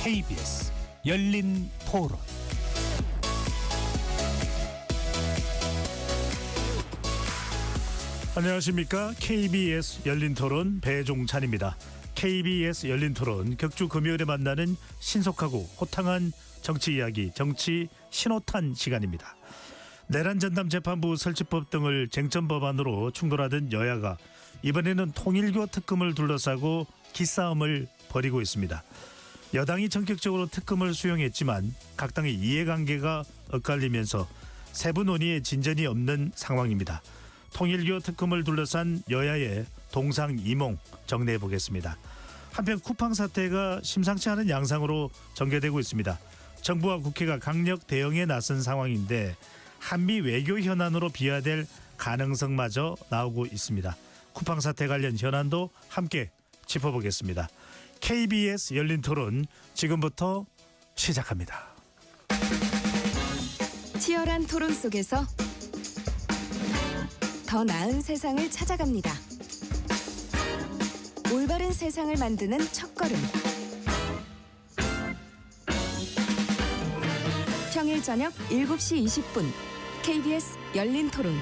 KBS 열린 토론. 안녕하십니까. KBS 열린 토론 배종찬입니다. KBS 열린 토론 격주 금요일에 만나는 신속하고 호탕한 정치 이야기, 정치 신호탄 시간입니다. 내란 전담 재판부 설치법 등을 쟁점 법안으로 충돌하던 여야가 이번에는 통일교 특검을 둘러싸고 기싸움을 벌이고 있습니다. 여당이 전격적으로 특검을 수용했지만 각 당의 이해관계가 엇갈리면서 세부 논의에 진전이 없는 상황입니다. 통일교 특검을 둘러싼 여야의 동상이몽 정리해 보겠습니다. 한편 쿠팡 사태가 심상치 않은 양상으로 전개되고 있습니다. 정부와 국회가 강력 대응에 나선 상황인데 한미 외교 현안으로 비화될 가능성마저 나오고 있습니다. 쿠팡 사태 관련 현안도 함께 짚어보겠습니다. KBS 열린 토론 지금부터 시작합니다. 치열한 토론 속에서 더 나은 세상을 찾아갑니다. 올바른 세상을 만드는 첫걸음. 평일 저녁 7시 20분 KBS 열린 토론.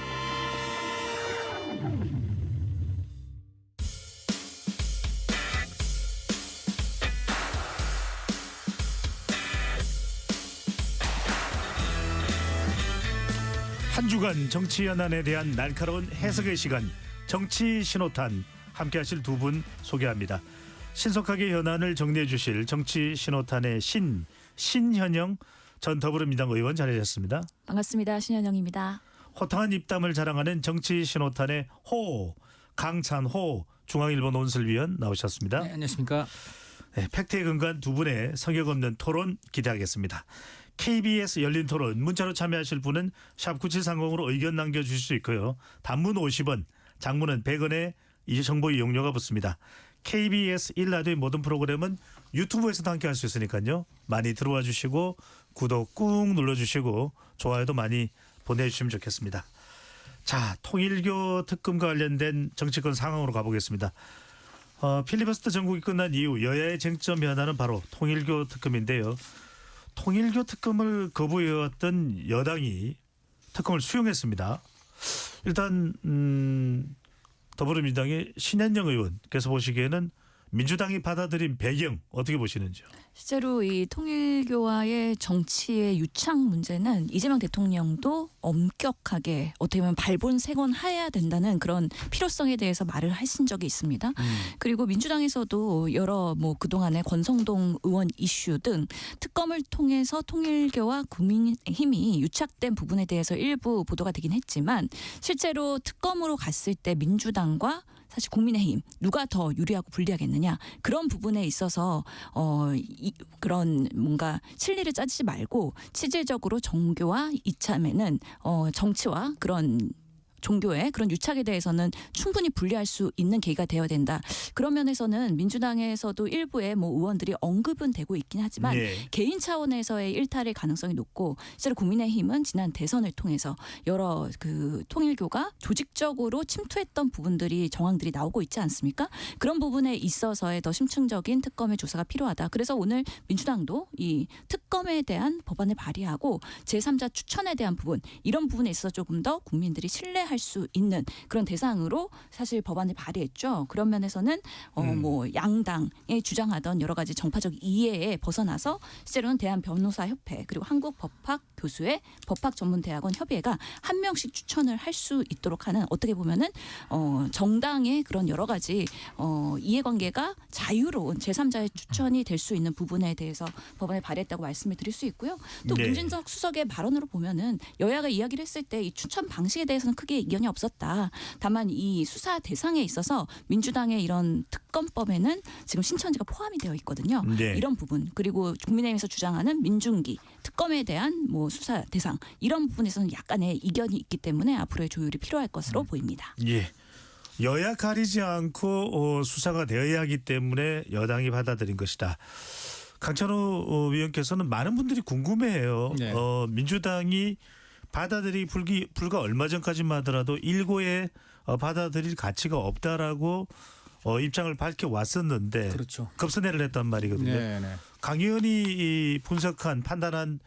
한 주간 정치 현안에 대한 날카로운 해석의 시간, 정치 신호탄 함께하실 두 분 소개합니다. 신속하게 현안을 정리해 주실 정치 신호탄의 신현영 전 더불어민주당 의원 자리하셨습니다. 반갑습니다. 신현영입니다. 호탕한 입담을 자랑하는 정치 신호탄의 강찬호 중앙일보 논설위원 나오셨습니다. 네, 안녕하십니까. 네, 팩트에 근거한 두 분의 성역 없는 토론 기대하겠습니다. KBS 열린 토론 문자로 참여하실 분은 샵 9730으로 의견 남겨주실 수 있고요. 단문 50원, 장문은 100원의 이 정보 이용료가 붙습니다. KBS 1라디오의 모든 프로그램은 유튜브에서도 함께 할 수 있으니까요. 많이 들어와 주시고 구독 꾹 눌러주시고 좋아요도 많이 보내주시면 좋겠습니다. 자, 통일교 특검과 관련된 정치권 상황으로 가보겠습니다. 필리버스터 전국이 끝난 이후 여야의 쟁점 현안은 바로 통일교 특검인데요. 통일교 특검을 거부해왔던 여당이 특검을 수용했습니다. 일단 더불어민주당의 신현영 의원께서 보시기에는 민주당이 받아들인 배경 어떻게 보시는지요? 실제로 이 통일교와의 정치의 유착 문제는 이재명 대통령도 엄격하게 어떻게 보면 발본색원해야 된다는 그런 필요성에 대해서 말을 하신 적이 있습니다. 그리고 민주당에서도 여러 그동안의 권성동 의원 이슈 등 특검을 통해서 통일교와 국민의힘이 유착된 부분에 대해서 일부 보도가 되긴 했지만 실제로 특검으로 갔을 때 민주당과 사실 국민의힘 누가 더 유리하고 불리하겠느냐 그런 부분에 있어서 그런 뭔가 실리를 짜지 말고 실질적으로 정교와 이참에는 정치와 그런 종교의 그런 유착에 대해서는 충분히 분리할 수 있는 계기가 되어야 된다. 그런 면에서는 민주당에서도 일부의 의원들이 언급은 되고 있긴 하지만 개인 차원에서의 일탈의 가능성이 높고 실제로 국민의힘은 지난 대선을 통해서 여러 통일교가 조직적으로 침투했던 부분들이 정황들이 나오고 있지 않습니까? 그런 부분에 있어서의 더 심층적인 특검의 조사가 필요하다. 그래서 오늘 민주당도 이 특검에 대한 법안을 발의하고 제3자 추천에 대한 부분 이런 부분에 있어서 조금 더 국민들이 신뢰할 수 있는 그런 대상으로 사실 법안을 발의했죠. 그런 면에서는 양당에 주장하던 여러 가지 정파적 이해에 벗어나서 실제로는 대한변호사협회 그리고 한국법학교수회 법학전문대학원 협의회가 한 명씩 추천을 할 수 있도록 하는 어떻게 보면은 정당의 그런 여러 가지 이해관계가 자유로운 제3자의 추천이 될 수 있는 부분에 대해서 법안을 발의했다고 말씀을 드릴 수 있고요. 또 문진석 수석의 발언으로 보면은 여야가 이야기를 했을 때 이 추천 방식에 대해서는 크게 이견이 없었다. 다만 이 수사 대상에 있어서 민주당의 이런 특검법에는 지금 신천지가 포함이 되어 있거든요. 이런 부분 그리고 국민의힘에서 주장하는 민중기 특검에 대한 수사 대상 이런 부분에서는 약간의 이견이 있기 때문에 앞으로의 조율이 필요할 것으로 보입니다. 예. 여야 가리지 않고 수사가 되어야 하기 때문에 여당이 받아들인 것이다. 강찬호 위원께서는 많은 분들이 궁금해해요. 민주당이 받아들이기 불과 얼마 전까지만 하더라도 일고에 받아들일 가치가 없다라고 입장을 밝혀 왔었는데 그렇죠. 급선회를 했단 말이거든요. 네, 네. 강 의원이 이 분석한 판단한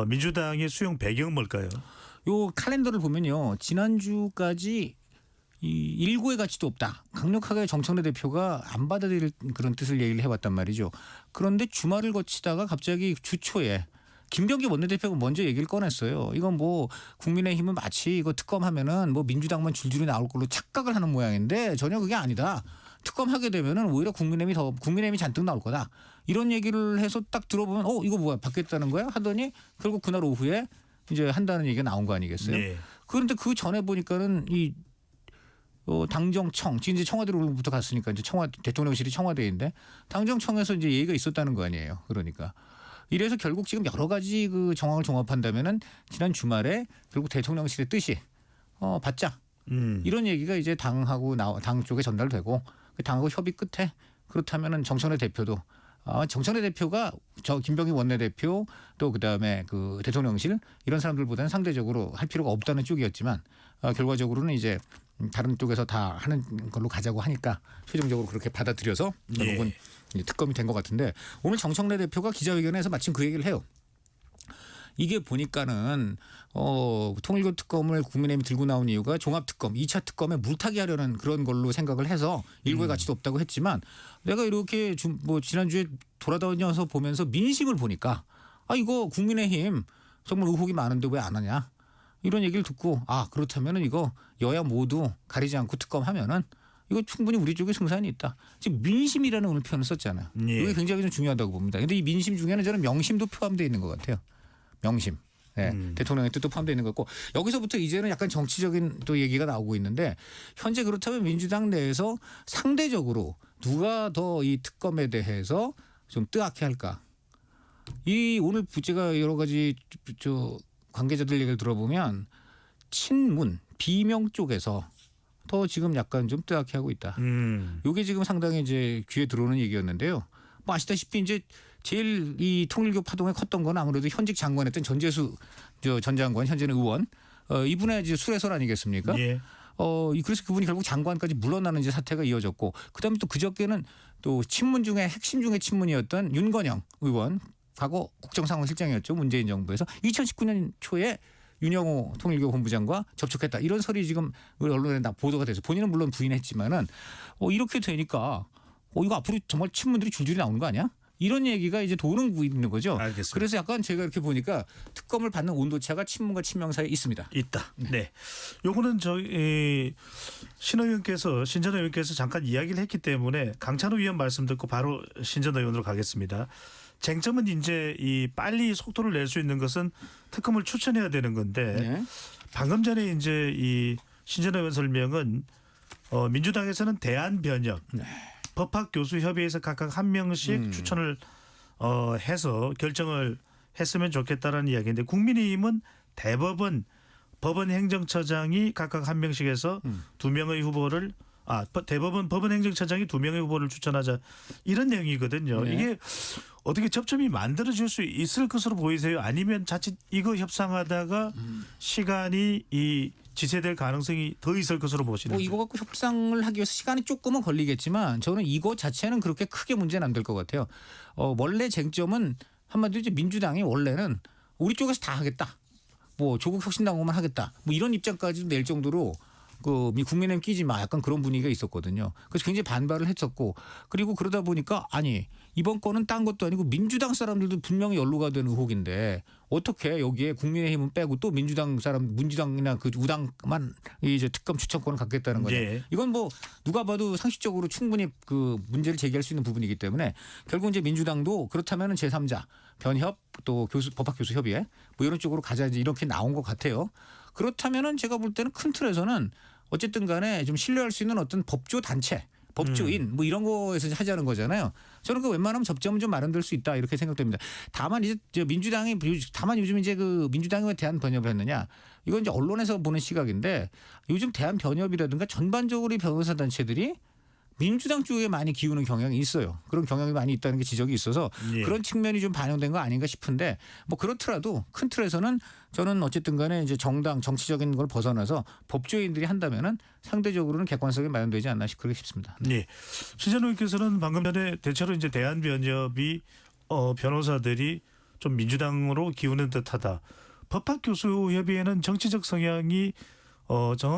민주당의 수용 배경은 뭘까요? 요 칼렌더를 보면요. 지난주까지 이 일고의 가치도 없다. 강력하게 정청래 대표가 안 받아들일 그런 뜻을 얘기를 해왔단 말이죠. 그런데 주말을 거치다가 갑자기 주초에 김병기 원내대표가 먼저 얘기를 꺼냈어요. 이건 뭐 국민의힘은 마치 이거 특검하면은 뭐 민주당만 줄줄이 나올 걸로 착각을 하는 모양인데 전혀 그게 아니다. 특검하게 되면은 오히려 국민의힘이 잔뜩 나올 거다. 이런 얘기를 해서 딱 들어보면 이거 뭐야 받겠다는 거야 하더니 결국 그날 오후에 이제 한다는 얘기가 나온 거 아니겠어요? 네. 그런데 그 전에 보니까는 이 당정청, 지금 이제 청와대로부터 갔으니까 이제 대통령실이 청와대인데 당정청에서 이제 얘기가 있었다는 거 아니에요. 그러니까 이래서 결국 지금 여러 가지 그 정황을 종합한다면은 지난 주말에 결국 대통령실의 뜻이 받자 이런 얘기가 이제 당 쪽에 전달되고 그 당하고 협의 끝에 그렇다면은 정청래 대표도 정청래 대표가 저 김병기 원내대표 또 그다음에 그 대통령실 이런 사람들보다는 상대적으로 할 필요가 없다는 쪽이었지만 결과적으로는 이제 다른 쪽에서 다 하는 걸로 가자고 하니까 최종적으로 그렇게 받아들여서 결국은 이제 특검이 된 것 같은데 오늘 정청래 대표가 기자회견에서 마침 그 얘기를 해요. 이게 보니까는 통일교 특검을 국민의힘이 들고 나온 이유가 종합특검, 2차 특검에 물타기 하려는 그런 걸로 생각을 해서 일고의 가치도 없다고 했지만 내가 이렇게 뭐 지난주에 돌아다녀서 보면서 민심을 보니까 이거 국민의힘 정말 의혹이 많은데 왜 안 하냐. 이런 얘기를 듣고 그렇다면은 이거 여야 모두 가리지 않고 특검하면은 이거 충분히 우리 쪽에 승산이 있다. 지금 민심이라는 오늘 표현을 썼잖아요. 예. 이게 굉장히 좀 중요하다고 봅니다. 그런데 이 민심 중에는 저는 명심도 포함되어 있는 것 같아요. 명심. 네, 대통령의 뜻도 포함되어 있는 것 같고 여기서부터 이제는 약간 정치적인 또 얘기가 나오고 있는데 현재 그렇다면 민주당 내에서 상대적으로 누가 더 이 특검에 대해서 좀 뜨악해 할까? 이 오늘 제가 여러 가지 관계자들 얘기를 들어보면 친문 비명 쪽에서 더 지금 약간 좀 뜨악해 하고 있다. 이게 지금 상당히 이제 귀에 들어오는 얘기였는데요. 뭐 아시다시피 이제 제일 이 통일교 파동에 컸던 건 아무래도 현직 장관했던 전재수 전 장관 현재는 의원 이분의 이제 수레설 아니겠습니까? 예. 그래서 그분이 결국 장관까지 물러나는 이제 사태가 이어졌고 그다음에 또 그저께는 또 친문 중에 핵심 중에 친문이었던 윤건영 의원 과거 국정상황실장이었죠. 문재인 정부에서 2019년 초에 윤영호 통일교 본부장과 접촉했다. 이런 설이 지금 우리 언론에 보도가 돼서 본인은 물론 부인했지만은 이렇게 되니까 이거 앞으로 정말 친문들이 줄줄이 나오는 거 아니야? 이런 얘기가 이제 도는 있는 거죠. 알겠습니다. 그래서 약간 제가 이렇게 보니까 특검을 받는 온도차가 친문과 친명 사이에 있습니다. 있다. 네. 요거는 저희 신 전 의원께서 잠깐 이야기를 했기 때문에 강찬호 의원 말씀 듣고 바로 신 전 의원으로 가겠습니다. 쟁점은 이제 이 빨리 속도를 낼 수 있는 것은 특검을 추천해야 되는 건데 네. 방금 전에 이제 이 신 전 의원 설명은 민주당에서는 대안변협 법학교수협의회에서 각각 한 명씩 추천을 해서 결정을 했으면 좋겠다라는 이야기인데 국민의힘은 대법원 법원행정처장이 각각 한 명씩 해서 두 명의 후보를 대법원 법원행정처장이 두 명의 후보를 추천하자 이런 내용이거든요. 네. 이게 어떻게 접점이 만들어질 수 있을 것으로 보이세요? 아니면 자칫 이거 협상하다가 시간이 지체될 가능성이 더 있을 것으로 보시는지? 이거 갖고 협상을 하기 위해서 시간이 조금은 걸리겠지만 저는 이거 자체는 그렇게 크게 문제는 안 될 것 같아요. 원래 쟁점은 한마디로 이제 민주당이 원래는 우리 쪽에서 다 하겠다. 뭐 조국 혁신당원만 하겠다. 뭐 이런 입장까지도 낼 정도로 국민의힘 끼지 마 약간 그런 분위기가 있었거든요. 그래서 굉장히 반발을 했었고 그리고 그러다 보니까 이번 건은 딴 것도 아니고 민주당 사람들도 분명히 연루가 된 의혹인데 어떻게 여기에 국민의힘은 빼고 또 민주당이나 그 우당만 이제 특검 추천권을 갖겠다는 거냐. 예. 이건 뭐 누가 봐도 상식적으로 충분히 그 문제를 제기할 수 있는 부분이기 때문에 결국 이제 민주당도 그렇다면 제3자 변협 또 법학교수협의회 뭐 이런 쪽으로 가자 이렇게 나온 것 같아요. 그렇다면은 제가 볼 때는 큰 틀에서는 어쨌든 간에 좀 신뢰할 수 있는 어떤 법조 단체, 법조인 뭐 이런 거에서 하자는 거잖아요. 저는 그 웬만하면 접점은 좀 마련될 수 있다 이렇게 생각됩니다. 다만 이제 요즘 이제 그 민주당이 왜 대한 변협을 했느냐? 이건 이제 언론에서 보는 시각인데 요즘 대한 변협이라든가 전반적으로 이 변호사 단체들이 민주당 쪽에 많이 기우는 경향이 있어요. 그런 경향이 많이 있다는 게 지적이 있어서 예. 그런 측면이 좀 반영된 거 아닌가 싶은데 뭐 그렇더라도 큰 틀에서는 저는 어쨌든 간에 이제 정당 정치적인 걸 벗어나서 법조인들이 한다면은 상대적으로는 객관성이 마련되지 않나 그렇게 싶습니다. 예. 신찬호 의원께서는 방금 전에 대체로 이제 대한변협이 변호사들이 좀 민주당으로 기우는 듯하다. 법학교수협의회는 정치적 성향이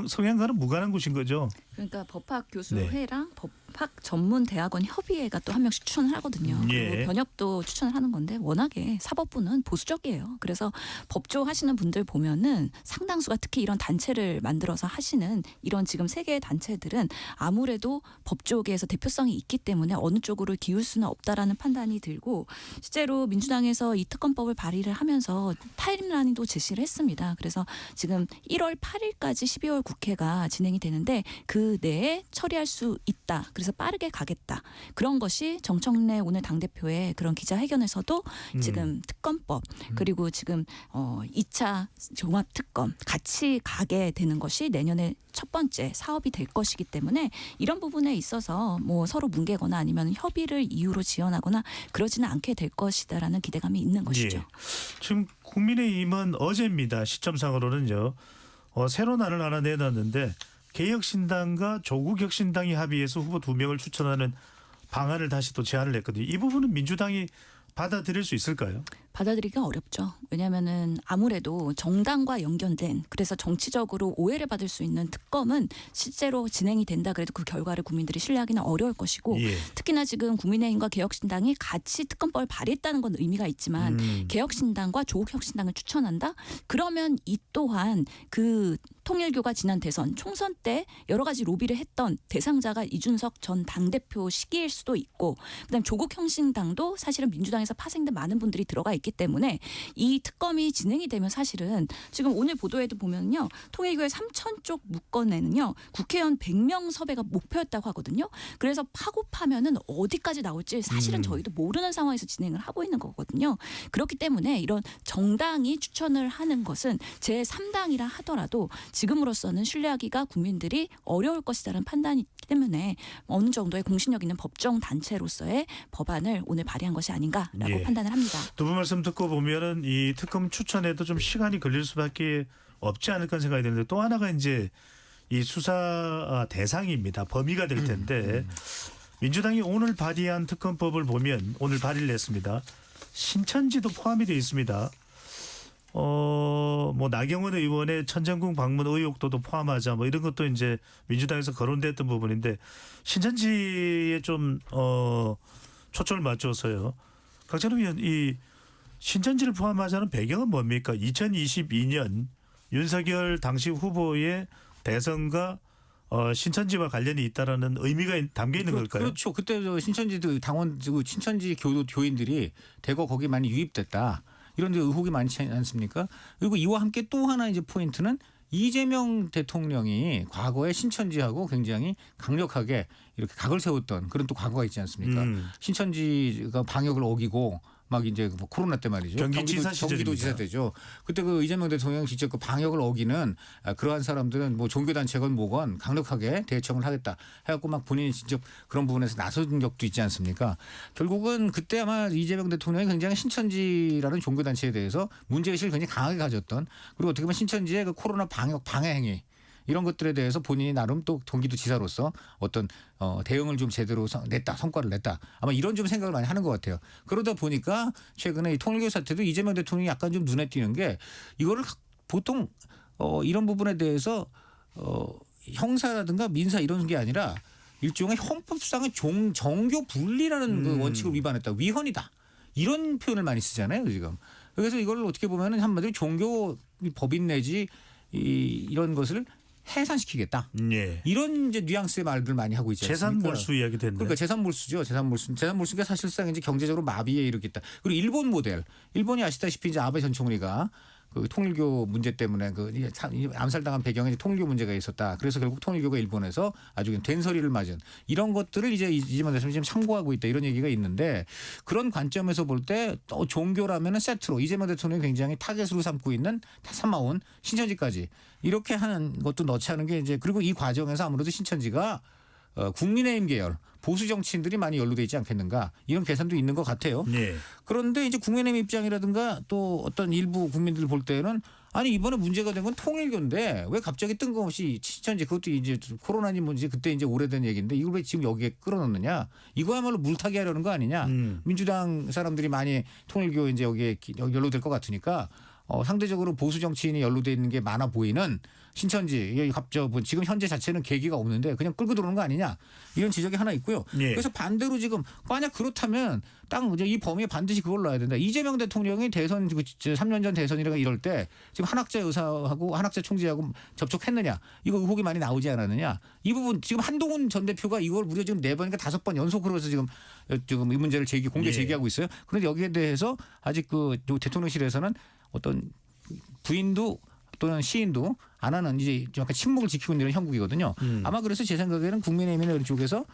성향과는 무관한 곳인 거죠. 그러니까 법학교수회랑 법학 전문 대학원 협의회가 또 한 명씩 추천을 하거든요. 예. 그리고 변협도 추천을 하는 건데 워낙에 사법부는 보수적이에요. 그래서 법조 하시는 분들 보면은 상당수가 특히 이런 단체를 만들어서 하시는 이런 지금 세 개의 단체들은 아무래도 법조계에서 대표성이 있기 때문에 어느 쪽으로 기울 수는 없다라는 판단이 들고 실제로 민주당에서 이 특검법을 발의를 하면서 타임라인도 제시를 했습니다. 그래서 지금 1월 8일까지 12월 국회가 진행이 되는데 그 내에 처리할 수 있다. 그래서 빠르게 가겠다. 그런 것이 정청래 오늘 당대표의 그런 기자회견에서도 지금 특검법 그리고 지금 2차 종합특검 같이 가게 되는 것이 내년에 첫 번째 사업이 될 것이기 때문에 이런 부분에 있어서 뭐 서로 뭉개거나 아니면 협의를 이유로 지원하거나 그러지는 않게 될 것이다라는 기대감이 있는 것이죠. 예. 지금 국민의힘은 어제입니다. 시점상으로는요. 새로 날을 하나 내놨는데 개혁신당과 조국혁신당이 합의해서 후보 2명을 추천하는 방안을 다시 또 제안을 했거든요. 이 부분은 민주당이 받아들일 수 있을까요? 받아들이기가 어렵죠. 왜냐하면은 아무래도 정당과 연결된 그래서 정치적으로 오해를 받을 수 있는 특검은 실제로 진행이 된다 그래도 그 결과를 국민들이 신뢰하기는 어려울 것이고 예. 특히나 지금 국민의힘과 개혁신당이 같이 특검법을 발의했다는 건 의미가 있지만 개혁신당과 조국혁신당을 추천한다? 그러면 이 또한 그 통일교가 지난 대선 총선 때 여러 가지 로비를 했던 대상자가 이준석 전 당대표 시기일 수도 있고 그다음에 조국혁신당도 사실은 민주당에서 파생된 많은 분들이 들어가 있기 때문에 이 특검이 진행이 되면 사실은 지금 오늘 보도에도 보면요. 통일교의 3천 쪽 문건에는요. 국회의원 100명 섭외가 목표였다고 하거든요. 그래서 파고 파면은 어디까지 나올지 사실은 저희도 모르는 상황에서 진행을 하고 있는 거거든요. 그렇기 때문에 이런 정당이 추천을 하는 것은 제3당이라 하더라도 지금으로서는 신뢰하기가 국민들이 어려울 것이라는 판단이기 때문에 어느 정도의 공신력 있는 법정 단체로서의 법안을 오늘 발의한 것이 아닌가라고 예. 판단을 합니다. 두 분 말씀 듣고 보면은 이 특검 추천에도 좀 시간이 걸릴 수밖에 없지 않을까 생각이 드는데 또 하나가 이제 이 수사 대상입니다. 범위가 될 텐데 민주당이 오늘 발의한 특검법을 보면 오늘 발의를 했습니다. 신천지도 포함이 되어 있습니다. 뭐 나경원 의원의 천정궁 방문 의혹도도 포함하자 뭐 이런 것도 이제 민주당에서 거론됐던 부분인데 신천지에 좀 초점을 맞춰서요. 강찬호 의원 이 신천지를 포함하자는 배경은 뭡니까? 2022년 윤석열 당시 후보의 대선과 신천지와 관련이 있다라는 의미가 담겨 있는 걸까요? 그렇죠. 그때 저 신천지도 당원 신천지 교인들이 대거 거기 많이 유입됐다. 이런 데 의혹이 많지 않습니까? 그리고 이와 함께 또 하나 이제 포인트는 이재명 대통령이 과거에 신천지하고 굉장히 강력하게 이렇게 각을 세웠던 그런 또 과거가 있지 않습니까? 신천지가 방역을 어기고 막 이제 뭐 코로나 때 말이죠. 경기지사 경기도 지사 때죠. 그때 그 이재명 대통령 직접 그 방역을 어기는 그러한 사람들은 뭐 종교단체건 뭐건 강력하게 대처를 하겠다 해갖고 막 본인이 직접 그런 부분에서 나선 적도 있지 않습니까? 결국은 그때 아마 이재명 대통령이 굉장히 신천지라는 종교단체에 대해서 문제의식을 굉장히 강하게 가졌던 그리고 어떻게 보면 신천지의 그 코로나 방역 방해 행위 이런 것들에 대해서 본인이 나름 또 경기도지사로서 어떤 대응을 좀 제대로 냈다 성과를 냈다 아마 이런 좀 생각을 많이 하는 것 같아요. 그러다 보니까 최근에 이 통일교 사태도 이재명 대통령이 약간 좀 눈에 띄는 게 이거를 보통 이런 부분에 대해서 형사라든가 민사 이런 게 아니라 일종의 헌법상의 정교 분리라는 그 원칙을 위반했다 위헌이다 이런 표현을 많이 쓰잖아요 지금. 그래서 이걸 어떻게 보면은 한마디로 종교 법인 내지 이런 것을 해산시키겠다. 예. 이런 이제 뉘앙스의 말들 많이 하고 있지 않습니까? 재산 몰수 이야기 됐네. 그러니까 재산 몰수죠. 재산 몰수가 사실상 이제 경제적으로 마비에 이르겠다. 그리고 일본 모델. 일본이 아시다시피 이제 아베 전 총리가 그 통일교 문제 때문에 그 암살당한 배경에 통일교 문제가 있었다. 그래서 결국 통일교가 일본에서 아주 된소리를 맞은 이런 것들을 이제 이재명 대통령이 지금 참고하고 있다. 이런 얘기가 있는데 그런 관점에서 볼 때 또 종교라면은 세트로 이재명 대통령이 굉장히 타겟으로 삼고 있는 삼아온 신천지까지 이렇게 하는 것도 넣지 않은 게 이제 그리고 이 과정에서 아무래도 신천지가 국민의힘 계열 보수 정치인들이 많이 연루돼 있지 않겠는가 이런 계산도 있는 것 같아요. 예. 그런데 이제 국민의힘 입장이라든가 또 어떤 일부 국민들 볼 때는 아니 이번에 문제가 된 건 통일교인데 왜 갑자기 뜬금없이 신천지 그것도 이제 코로나니 뭔지 그때 이제 오래된 얘기인데 이걸 왜 지금 여기에 끌어넣느냐 이거야말로 물타기 하려는 거 아니냐 민주당 사람들이 많이 통일교 이제 여기에 연루될 것 같으니까 상대적으로 보수 정치인이 연루돼 있는 게 많아 보이는 신천지 이게 갑자기 지금 현재 자체는 계기가 없는데 그냥 끌고 들어오는 거 아니냐 이런 지적이 하나 있고요. 예. 그래서 반대로 지금 만약 그렇다면 딱 이제 이 범위에 반드시 그걸 넣어야 된다. 이재명 대통령이 대선 3년 전 대선이라고 이럴 때 지금 한학자 의사하고 한학자 총재하고 접촉했느냐 이거 의혹이 많이 나오지 않았느냐 이 부분 지금 한동훈 전 대표가 이걸 무려 지금 4번인가 5번 연속으로 해서 지금 이 문제를 공개 예. 제기하고 있어요. 그런데 여기에 대해서 아직 그 대통령실에서는 어떤 부인도 또는 시인도 안 하는 이제 약간 침묵을 지키고 있는 형국이거든요. 아마 그래서 제 생각에는 국민의힘이나 이런 쪽에서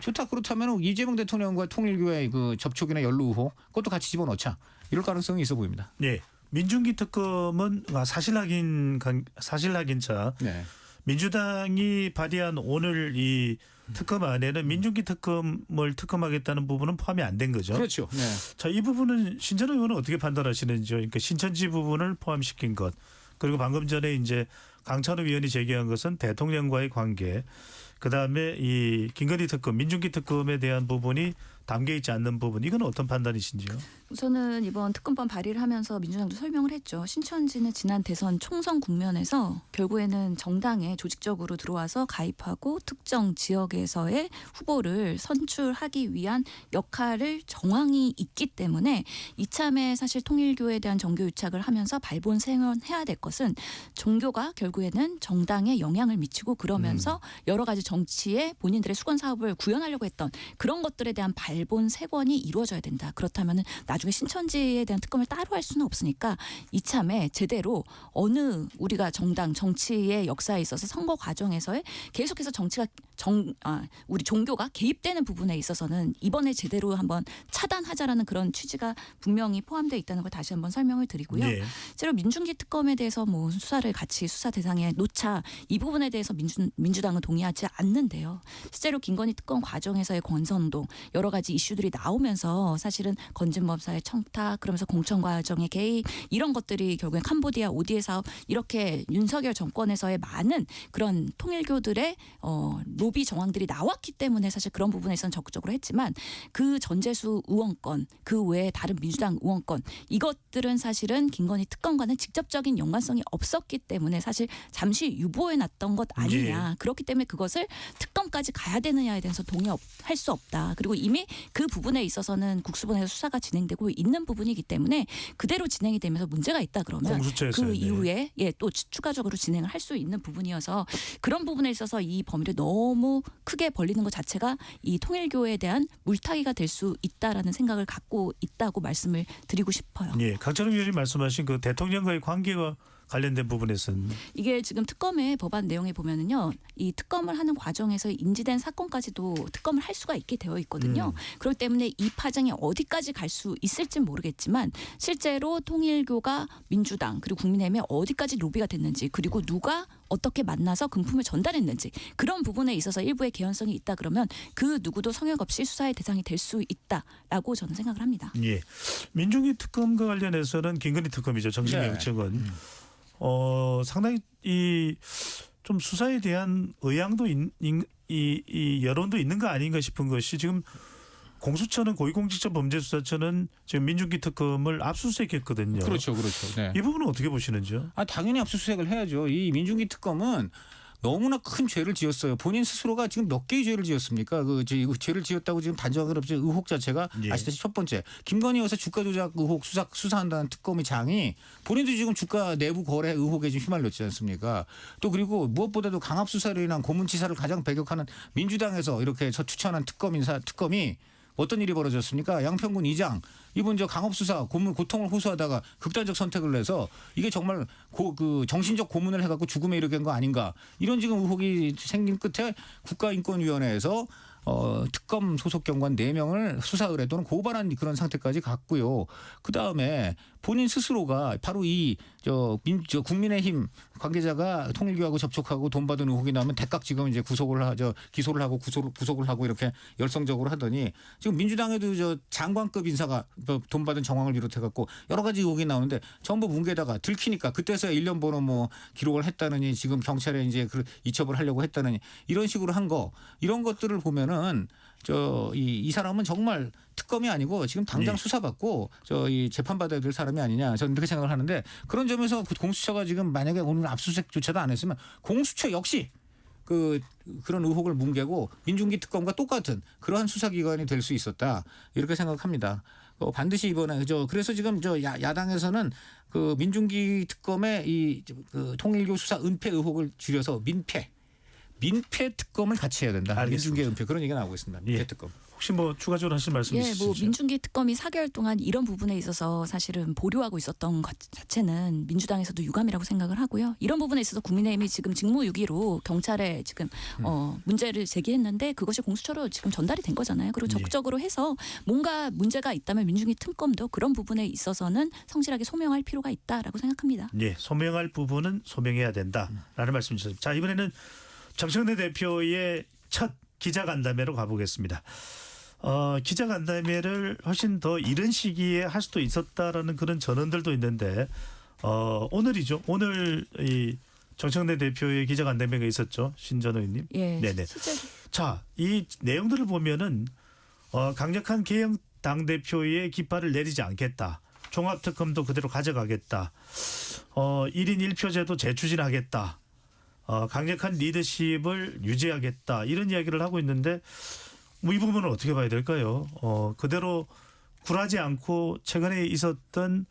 좋다 그렇다면 이재명 대통령과 통일교의 그 접촉이나 연루 의혹 그것도 같이 집어넣자 이럴 가능성이 있어 보입니다. 예. 민중기 특검은 사실 확인차 네. 민주당이 발의한 오늘 이 특검 안에는 민중기 특검을 특검하겠다는 부분은 포함이 안 된 거죠. 그렇죠. 네. 자, 이 부분은 신전 의원은 어떻게 판단하시는지요? 그러니까 신천지 부분을 포함시킨 것. 그리고 방금 전에 이제 강찬호 위원이 제기한 것은 대통령과의 관계. 그다음에 이 김건희 특검, 민중기 특검에 대한 부분이 담겨 있지 않는 부분. 이건 어떤 판단이신지요? 우선은 이번 특검법 발의를 하면서 민주당도 설명을 했죠. 신천지는 지난 대선 총선 국면에서 결국에는 정당에 조직적으로 들어와서 가입하고 특정 지역에서의 후보를 선출하기 위한 역할을 정황이 있기 때문에 이참에 사실 통일교에 대한 정교 유착을 하면서 발본생원해야 될 것은 종교가 결국에는 정당에 영향을 미치고 그러면서 여러 가지 정치에 본인들의 수건 사업을 구현하려고 했던 그런 것들에 대한 발본색원이 이루어져야 된다. 그렇다면 나중에 신천지에 대한 특검을 따로 할 수는 없으니까 이참에 제대로 어느 우리가 정당 정치의 역사에 있어서 선거 과정에서의 계속해서 정치가 우리 종교가 개입되는 부분에 있어서는 이번에 제대로 한번 차단하자라는 그런 취지가 분명히 포함되어 있다는 걸 다시 한번 설명을 드리고요. 예. 실제로 민중기 특검에 대해서 뭐 수사를 같이 수사 대상에 놓자 이 부분에 대해서 민주당은 동의하지 않는데요. 실제로 김건희 특검 과정에서의 권선동 여러 가지 이슈들이 나오면서 사실은 건진법사의 청탁 그러면서 공천 과정의 개입 이런 것들이 결국엔 캄보디아 오디에 사업 이렇게 윤석열 정권에서의 많은 그런 통일교들의 로비 정황들이 나왔기 때문에 사실 그런 부분에서는 적극적으로 했지만 그 전재수 의원권 그 외에 다른 민주당 의원권 이것들은 사실은 김건희 특검과는 직접적인 연관성이 없었기 때문에 사실 잠시 유보해놨던 것 아니냐. 그렇기 때문에 그것을 특검까지 가야 되느냐에 대해서 동의할 수 없다. 그리고 이미 그 부분에 있어서는 국수본에서 수사가 진행되고 있는 부분이기 때문에 그대로 진행이 되면서 문제가 있다 그러면 공수처에서요. 그 이후에 또 추가적으로 진행을 할 수 있는 부분이어서 그런 부분에 있어서 이 범위를 너무 크게 벌리는 것 자체가 이 통일교에 대한 물타기가 될 수 있다라는 생각을 갖고 있다고 말씀을 드리고 싶어요. 예. 강찬호 위원이 말씀하신 그 대통령과의 관계가 관련된 부분에서는 이게 지금 특검의 법안 내용에 보면은요, 이 특검을 하는 과정에서 인지된 사건까지도 특검을 할 수가 있게 되어 있거든요. 그렇기 때문에 이 파장이 어디까지 갈 수 있을지는 모르겠지만 실제로 통일교가 민주당 그리고 국민의힘에 어디까지 로비가 됐는지 그리고 누가 어떻게 만나서 금품을 전달했는지 그런 부분에 있어서 일부의 개연성이 있다 그러면 그 누구도 성역 없이 수사의 대상이 될 수 있다라고 저는 생각을 합니다. 예. 민중기 특검과 관련해서는 김건희 특검이죠. 정신의 네. 영측은 상당히 이 좀 수사에 대한 의향도 이 여론도 있는 거 아닌가 싶은 것이 지금 공수처는 고위공직자범죄수사처는 지금 민중기 특검을 압수수색했거든요. 그렇죠, 그렇죠. 네. 이 부분은 어떻게 보시는지요? 당연히 압수수색을 해야죠. 이 민중기 특검은 너무나 큰 죄를 지었어요. 본인 스스로가 지금 몇 개의 죄를 지었습니까? 죄를 지었다고 지금 단정하기 없이 의혹 자체가 예. 아시다시피 첫 번째 김건희 여사 주가 조작 의혹 수사한다는 특검의 장이 본인도 지금 주가 내부 거래 의혹에 지금 휘말렸지 않습니까? 또 그리고 무엇보다도 강압 수사를 인한 고문치사를 가장 배격하는 민주당에서 이렇게 추천한 특검이 어떤 일이 벌어졌습니까? 양평군 이장 이분 강압 수사 고통을 호소하다가 극단적 선택을 해서 이게 정말 그 정신적 고문을 해갖고 죽음에 이르게 한 거 아닌가 이런 지금 의혹이 생긴 끝에 국가인권위원회에서 특검 소속 경관 4명을 수사 의뢰 또는 고발한 그런 상태까지 갔고요. 그 다음에 본인 스스로가 바로 저 국민의힘 관계자가 통일교하고 접촉하고 돈 받은 의혹이 나오면 대각 지금 이제 기소를 하고 구속을 하고 이렇게 열성적으로 하더니 지금 민주당에도 저 장관급 인사가 돈 받은 정황을 비롯해 갖고 여러 가지 의혹이 나오는데 전부 뭉개다가 들키니까 그때서야 1년 번호 뭐 기록을 했다느니 지금 경찰에 이제 이첩을 하려고 했다느니 이런 식으로 한 거 이런 것들을 보면은 이 사람은 정말 특검이 아니고 지금 당장 수사받고 이 재판받아야 될 사람이 아니냐 저는 그렇게 생각을 하는데 그런 점에서 공수처가 지금 만약에 오늘 압수수색조차도 안 했으면 공수처 역시 그런 의혹을 뭉개고 민중기 특검과 똑같은 그러한 수사기관이 될 수 있었다 이렇게 생각합니다. 반드시 이번에 그래서 지금 야당에서는 그 민중기 특검의 그 통일교 수사 은폐 의혹을 줄여서 민폐 특검을 같이 해야 된다. 알겠습니다. 민중기 은폐 그런 얘기가 나오고 있습니다. 민폐 특검. 혹시 뭐 추가적으로 하실 말씀 있으시죠? 뭐 민중기 특검이 4개월 동안 이런 부분에 있어서 사실은 보류하고 있었던 것 자체는 민주당에서도 유감이라고 생각을 하고요. 이런 부분에 있어서 국민의힘이 지금 직무유기로 경찰에 지금 문제를 제기했는데 그것이 공수처로 지금 전달이 된 거잖아요. 그리고 적극적으로 해서 뭔가 문제가 있다면 민중기 특검도 그런 부분에 있어서는 성실하게 소명할 필요가 있다라고 생각합니다. 예, 소명할 부분은 소명해야 된다라는 말씀 주셨습니다. 자, 이번에는 정청래 대표의 첫 기자간담회로 가보겠습니다. 기자간담회를 훨씬 더 이른 시기에 할 수도 있었다라는 그런 전언들도 있는데 오늘이죠. 오늘 이 정청래 대표의 기자간담회가 있었죠. 신 전 의원님. 예, 네네. 실제 자, 이 내용들을 보면은 강력한 개혁 당 대표의 깃발을 내리지 않겠다. 종합특검도 그대로 가져가겠다. 1인 1표제도 재추진하겠다. 강력한 리더십을 유지하겠다. 이런 이야기를 하고 있는데 뭐 이 부분은 어떻게 봐야 될까요? 그대로 굴하지 않고 최근에 있었던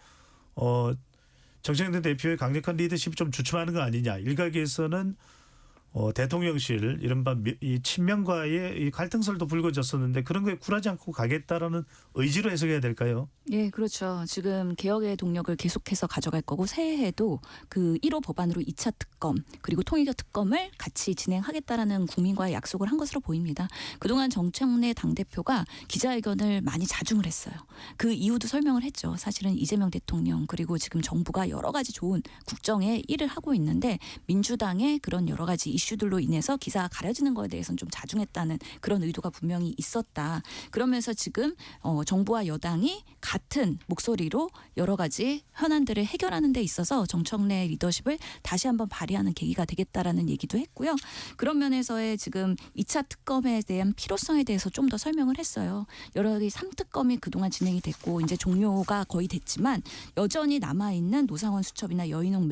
정청래 대표의 강력한 리더십이 좀 주춤하는 거 아니냐. 일각에서는 대통령실 이른바 이 친명과의 이 갈등설도 불거졌었는데 그런 거에 굴하지 않고 가겠다라는 의지로 해석해야 될까요? 예, 그렇죠. 지금 개혁의 동력을 계속해서 가져갈 거고 새해에도 그 1호 법안으로 2차 특검 그리고 통일교 특검을 같이 진행하겠다라는 국민과의 약속을 한 것으로 보입니다. 그동안 정청래 당대표가 기자회견을 많이 자중을 했어요. 그 이유도 설명을 했죠. 사실은 이재명 대통령 그리고 지금 정부가 여러 가지 좋은 국정에 일을 하고 있는데 민주당의 그런 여러 가지 이슈들로 인해서 기사가 가려지는 거에 대해서는 좀 자중했다는 그런 의도가 분명히 있었다. 그러면서 지금 정부와 여당이 같은 목소리로 여러 가지 현안들을 해결하는 데 있어서 정청래 리더십을 다시 한번 발휘하는 계기가 되겠다라는 얘기도 했고요. 그런 면에서의 지금 2차 특검에 대한 필요성에 대해서 좀 더 설명을 했어요. 여러 가지 3특검이 그동안 진행이 됐고 이제 종료가 거의 됐지만 여전히 남아있는 노상원 수첩이나 여인홍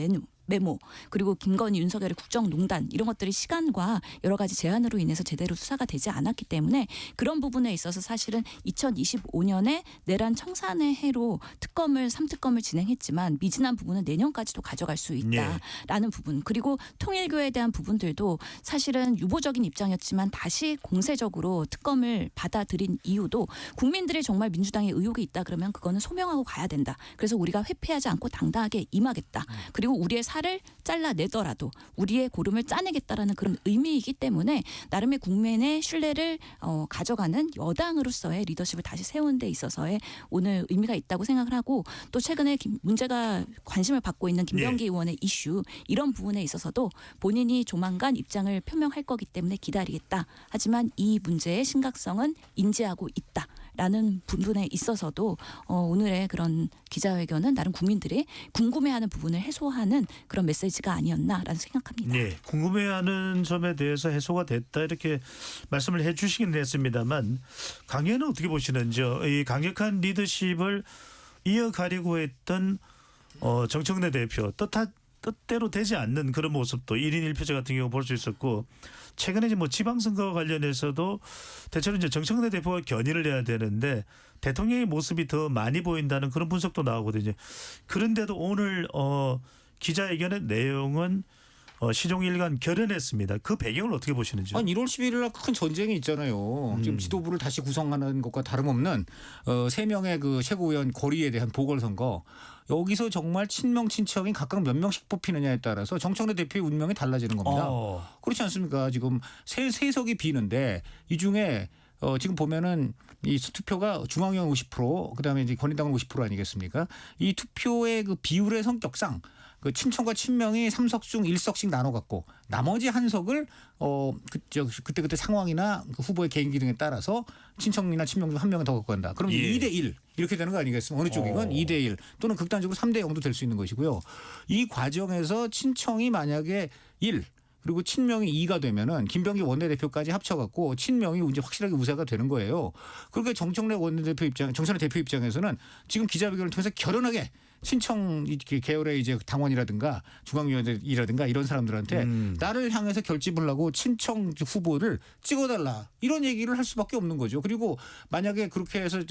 메모 그리고 김건희 윤석열의 국정농단 이런 것들이 시간과 여러 가지 제한으로 인해서 제대로 수사가 되지 않았기 때문에 그런 부분에 있어서 사실은 2025년에 내란 청산의 해로 3특검을 진행했지만 미진한 부분은 내년까지도 가져갈 수 있다라는 부분 그리고 통일교에 대한 부분들도 사실은 유보적인 입장이었지만 다시 공세적으로 특검을 받아들인 이유도 국민들이 정말 민주당에 의혹이 있다 그러면 그거는 소명하고 가야 된다. 그래서 우리가 회피하지 않고 당당하게 임하겠다. 그리고 우리의 살을 잘라내더라도 우리의 고름을 짜내겠다라는 그런 의미이기 때문에 나름의 국민의 신뢰를 가져가는 여당으로서의 리더십을 다시 세우는 데 있어서의 오늘 의미가 있다고 생각을 하고 또 최근에 문제가 관심을 받고 있는 김병기 의원의 이슈 이런 부분에 있어서도 본인이 조만간 입장을 표명할 거기 때문에 기다리겠다. 하지만 이 문제의 심각성은 인지하고 있다. 라는 부분에 있어서도 오늘의 그런 기자회견은 나름 국민들이 궁금해하는 부분을 해소하는 그런 메시지가 아니었나라는 생각합니다. 네, 궁금해하는 점에 대해서 해소가 됐다 이렇게 말씀을 해주시긴 했습니다만 강 의원은 어떻게 보시는지요? 이 강력한 리더십을 이어가려고 했던 정청래 대표 뜻대로 되지 않는 그런 모습도 1인 1표제 같은 경우 볼 수 있었고 최근에 이제 뭐 지방선거와 관련해서도 대체로 이제 정청래 대표가 견인을 해야 되는데 대통령의 모습이 더 많이 보인다는 그런 분석도 나오거든요. 그런데도 오늘 기자회견의 내용은 시종일관 결연했습니다. 그 배경을 어떻게 보시는지요? 아니 1월 11일 날 큰 전쟁이 있잖아요. 지금 지도부를 다시 구성하는 것과 다름없는 3명의 그 최고위원 거리에 대한 보궐선거. 여기서 정말 친명 친척이 각각 몇 명씩 뽑히느냐에 따라서 정청래 대표의 운명이 달라지는 겁니다. 그렇지 않습니까? 지금 세 석이 비는데 이 중에 지금 보면은 이 투표가 중앙위원 50% 그다음에 이제 권리당원 50% 아니겠습니까? 이 투표의 그 비율의 성격상 그 친청과 친명이 3석 중 1석씩 나눠 갖고 나머지 한 석을 그때 상황이나 그 후보의 개인기 등에 따라서 친청이나 친명 중 한 명을 더 갖고 간다. 그럼 예. 2대 1 이렇게 되는 거 아니겠습니까? 어느 쪽이건 2대 1 또는 극단적으로 3대 0도 될 수 있는 것이고요. 이 과정에서 친청이 만약에 1 그리고 친명이 2가 되면은 김병기 원내대표까지 합쳐갖고 친명이 이제 확실하게 우세가 되는 거예요. 그러니까 정청래 대표 입장에서는 지금 기자회견을 통해서 결연하게 친청 계열의 이제 당원이라든가 중앙위원회라든가 이런 사람들한테 나를 향해서 결집을 하고 친청 후보를 찍어달라 이런 얘기를 할 수밖에 없는 거죠. 그리고 만약에 그렇게 해서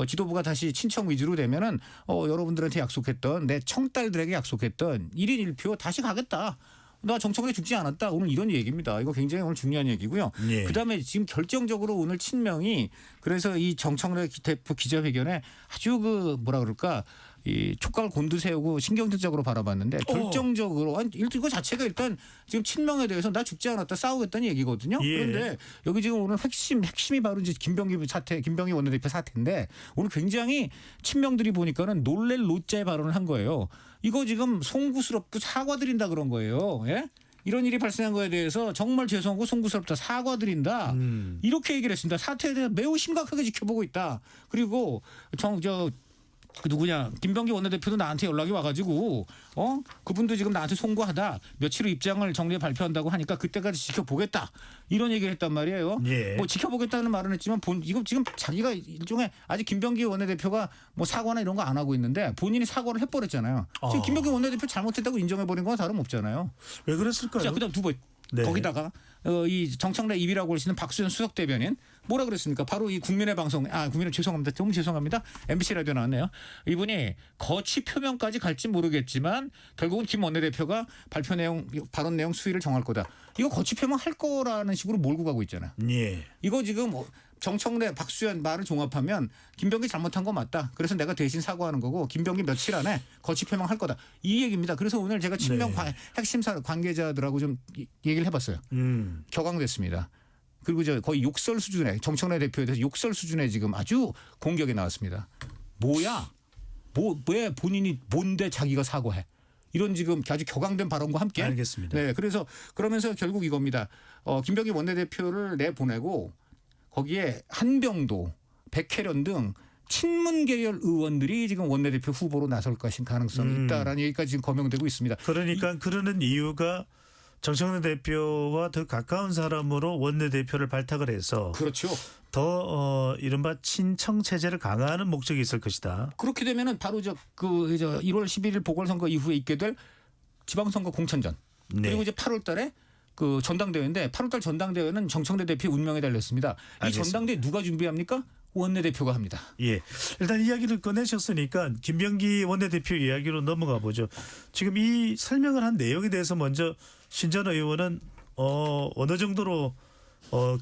지도부가 다시 친청 위주로 되면은 여러분들한테 약속했던 내 청딸들에게 약속했던 1인 1표 다시 가겠다. 나 정청래 죽지 않았다. 오늘 이런 얘기입니다. 이거 굉장히 오늘 중요한 얘기고요. 예. 그다음에 지금 결정적으로 오늘 친명이 그래서 이 정청래 대표 기자회견에 아주 그 뭐라 그럴까 이 촉각을 곤두세우고 신경질적으로 바라봤는데 결정적으로 이거 자체가 일단 지금 친명에 대해서 나 죽지 않았다 싸우겠다는 얘기거든요. 예. 그런데 여기 지금 오늘 핵심이 바로 이제 김병기 원내대표 사태인데 오늘 굉장히 친명들이 보니까는 놀랄 노자의 발언을 한 거예요. 이거 지금 송구스럽고 사과드린다 그런 거예요. 예? 이런 일이 발생한 거에 대해서 정말 죄송하고 송구스럽다 사과드린다 이렇게 얘기를 했습니다. 사태에 대해 매우 심각하게 지켜보고 있다. 그리고 그 누구냐 김병기 원내대표도 나한테 연락이 와가지고 그분도 지금 나한테 송구하다 며칠 후 입장을 정리해 발표한다고 하니까 그때까지 지켜보겠다 이런 얘기를 했단 말이에요. 예. 뭐 지켜보겠다는 말은 했지만 이거 지금 자기가 일종의 아직 김병기 원내대표가 뭐 사과나 이런 거 안 하고 있는데 본인이 사과를 해버렸잖아요. 지금 김병기 원내대표 잘못했다고 인정해버린 건 다름없잖아요. 왜 그랬을까요? 자 그다음 두 번. 네. 거기다가 이 정청래 입이라고 하시는 박수현 수석 대변인 뭐라 그랬습니까? 바로 이 국민의 방송 죄송합니다. 너무 죄송합니다. MBC 라디오 나왔네요. 이분이 거취 표명까지 갈지 모르겠지만 결국은 김 원내대표가 발언 내용 수위를 정할 거다. 이거 거취 표명할 거라는 식으로 몰고 가고 있잖아요. 예. 이거 지금 정청래 박수현 말을 종합하면 김병기 잘못한 거 맞다. 그래서 내가 대신 사과하는 거고 김병기 며칠 안에 거취 표명할 거다. 이 얘기입니다. 그래서 오늘 제가 친명 핵심 관계자들하고 좀 얘기를 해봤어요. 격앙됐습니다. 그리고 거의 욕설 수준의 정청래 대표에 대해서 욕설 수준의 지금 아주 공격이 나왔습니다. 뭐야? 왜 본인이 뭔데 자기가 사과해? 이런 지금 아주 격앙된 발언과 함께. 알겠습니다. 네, 그러면서 결국 이겁니다. 김병기 원내대표를 내보내고 거기에 한병도, 백혜련 등 친문 계열 의원들이 지금 원내대표 후보로 나설 것인 가능성이 있다라는 얘기까지 지금 거명되고 있습니다. 그러니까 그러는 이유가 정청래 대표와 더 가까운 사람으로 원내대표를 발탁을 해서 그렇죠. 더 이른바 친청 체제를 강화하는 목적이 있을 것이다. 그렇게 되면은 바로 1월 11일 보궐선거 이후에 있게 될 지방선거 공천전 네. 그리고 이제 8월달에 그 전당대회인데 8월달 전당대회는 정청래 대표 운명에 달렸습니다. 이 알겠습니다. 전당대회 누가 준비합니까? 원내대표가 합니다. 예. 일단 이야기를 꺼내셨으니까 김병기 원내대표 이야기로 넘어가 보죠. 지금 이 설명을 한 내용에 대해서 먼저 신전 의원은 어느 정도로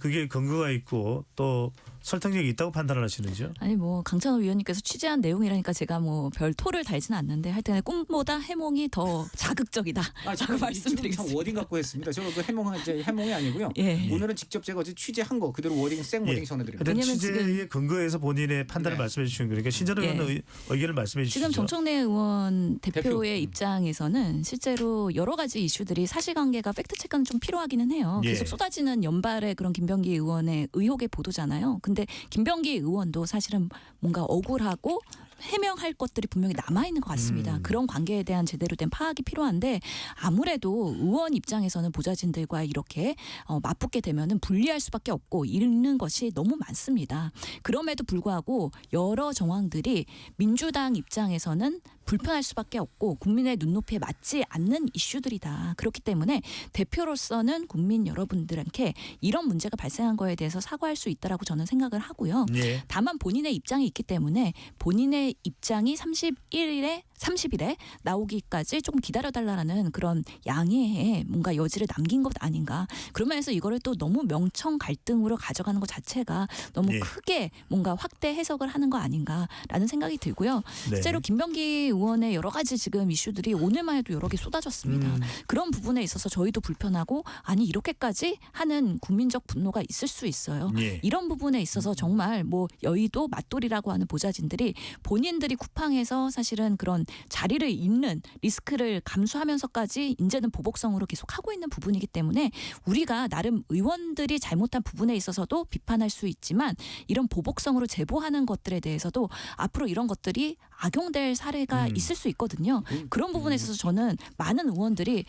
그게 근거가 있고 또 설득력이 있다고 판단을 하시는지요? 아니 뭐 강찬호 위원님께서 취재한 내용이라니까 제가 뭐 별 토를 달지는 않는데 하여튼 꿈보다 해몽이 더 자극적이다라고 말씀드리겠습니다. 참 워딩 갖고 했습니다. 저는 그 해몽이 아니고요. 예. 오늘은 직접 제가 어제 취재한 거 그대로 생 워딩 전해드립니다. 일단 왜냐면 취재에 근거해서 본인의 판단을 네. 말씀해 주시는 거니까 신전 의원은 의견을 말씀해 주시죠. 지금 정청래 의원 대표의 대표. 입장에서는 실제로 여러 가지 이슈들이 사실관계가 팩트체크는 좀 필요하기는 해요. 예. 계속 쏟아지는 연발의 그런 김병기 의원의 의혹의 보도잖아요. 근데 김병기 의원도 사실은 뭔가 억울하고 해명할 것들이 분명히 남아있는 것 같습니다. 그런 관계에 대한 제대로 된 파악이 필요한데 아무래도 의원 입장에서는 보좌진들과 이렇게 맞붙게 되면은 불리할 수밖에 없고 잃는 것이 너무 많습니다. 그럼에도 불구하고 여러 정황들이 민주당 입장에서는 불편할 수밖에 없고 국민의 눈높이에 맞지 않는 이슈들이다. 그렇기 때문에 대표로서는 국민 여러분들께 이런 문제가 발생한 거에 대해서 사과할 수 있다라고 저는 생각을 하고요. 예. 다만 본인의 입장이 있기 때문에 본인의 입장이 31일에 30일에 나오기까지 조금 기다려달라는 그런 양해에 뭔가 여지를 남긴 것 아닌가. 그러면서 이거를 또 너무 명청 갈등으로 가져가는 것 자체가 너무 예. 크게 뭔가 확대 해석을 하는 거 아닌가라는 생각이 들고요. 네. 실제로 김병기 의원의 여러 가지 지금 이슈들이 오늘만 해도 여러 개 쏟아졌습니다. 그런 부분에 있어서 저희도 불편하고 아니 이렇게까지 하는 국민적 분노가 있을 수 있어요. 예. 이런 부분에 있어서 정말 뭐 여의도 맞돌이라고 하는 보좌진들이 본인들이 쿠팡에서 사실은 그런 자리를 잇는 리스크를 감수하면서까지 이제는 보복성으로 계속 하고 있는 부분이기 때문에 우리가 나름 의원들이 잘못한 부분에 있어서도 비판할 수 있지만 이런 보복성으로 제보하는 것들에 대해서도 앞으로 이런 것들이 악용될 사례가 있을 수 있거든요. 그런 부분에 있어서 저는 많은 의원들이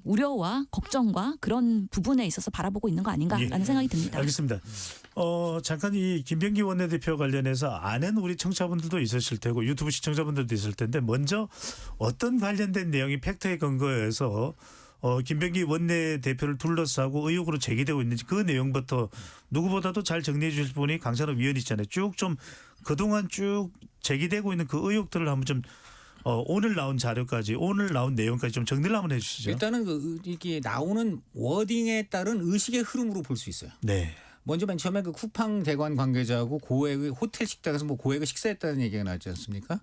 우려와 걱정과 그런 부분에 있어서 바라보고 있는 거 아닌가라는 예. 생각이 듭니다. 알겠습니다. 잠깐 이 김병기 원내대표 관련해서 아는 우리 청취자분들도 있으실 테고 유튜브 시청자분들도 있을 텐데 먼저 어떤 관련된 내용이 팩트에 근거해서 김병기 원내대표를 둘러싸고 의혹으로 제기되고 있는지 그 내용부터 누구보다도 잘 정리해 주실 분이 강찬호 위원이잖아요. 쭉 좀 그동안 쭉 제기되고 있는 그 의혹들을 한번 좀 오늘 나온 자료까지 오늘 나온 내용까지 좀 정리를 한번 해 주시죠. 일단은 이게 나오는 워딩에 따른 의식의 흐름으로 볼 수 있어요. 네. 먼저 맨 처음에 그 쿠팡 대관 관계자하고 고액의 호텔 식당에서 뭐 고액의 식사했다는 얘기가 나왔지 않습니까?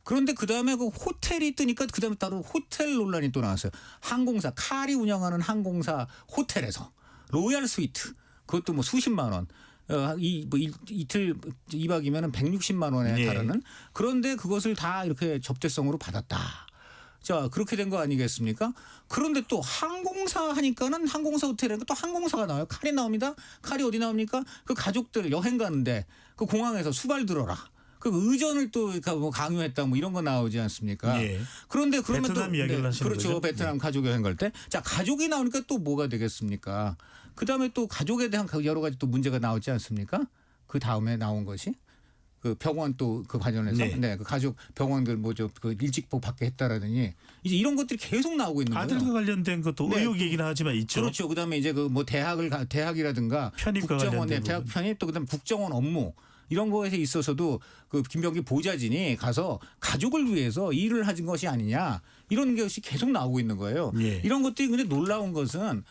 그런데 그 다음에 그 호텔이 뜨니까 그 다음에 따로 호텔 논란이 또 나왔어요. 항공사 칼이 운영하는 항공사 호텔에서 로얄 스위트 그것도 뭐 수십만 원. 이틀 2박이면 160만 원에 예. 달하는 그런데 그것을 다 이렇게 접대성으로 받았다. 자 그렇게 된 거 아니겠습니까? 그런데 또 항공사 하니까는 항공사 호텔에는 또 항공사가 나와요. 칼이 나옵니다. 칼이 어디 나옵니까? 그 가족들 여행 가는데 그 공항에서 수발 들어라. 그 의전을 또 뭐 강요했다 뭐 이런 거 나오지 않습니까? 예. 그런데 그러면 베트남 또 이야기를 하시는 그렇죠. 거죠? 베트남 가족 여행 갈 때. 자 가족이 나오니까 또 뭐가 되겠습니까? 그다음에 또 가족에 대한 여러 가지 또 문제가 나오지 않습니까? 그 다음에 나온 것이 그 병원 또 그 관련해서 네. 그 가족 병원들 뭐죠 그 일찍 받게 했다라더니 이제 이런 것들이 계속 나오고 있는 거예요. 아들과 관련된 것도 네. 의혹이긴 하지만 있죠. 그렇죠. 그다음에 이제 그 뭐 대학이라든가 편입과 국정원 관련된 대학 부분. 편입 또 그다음 국정원 업무 이런 거에 있어서도 그 김병기 보좌진이 가서 가족을 위해서 일을 하신 것이 아니냐 이런 것이 계속 나오고 있는 거예요. 예. 이런 것들이 근데 놀라운 것은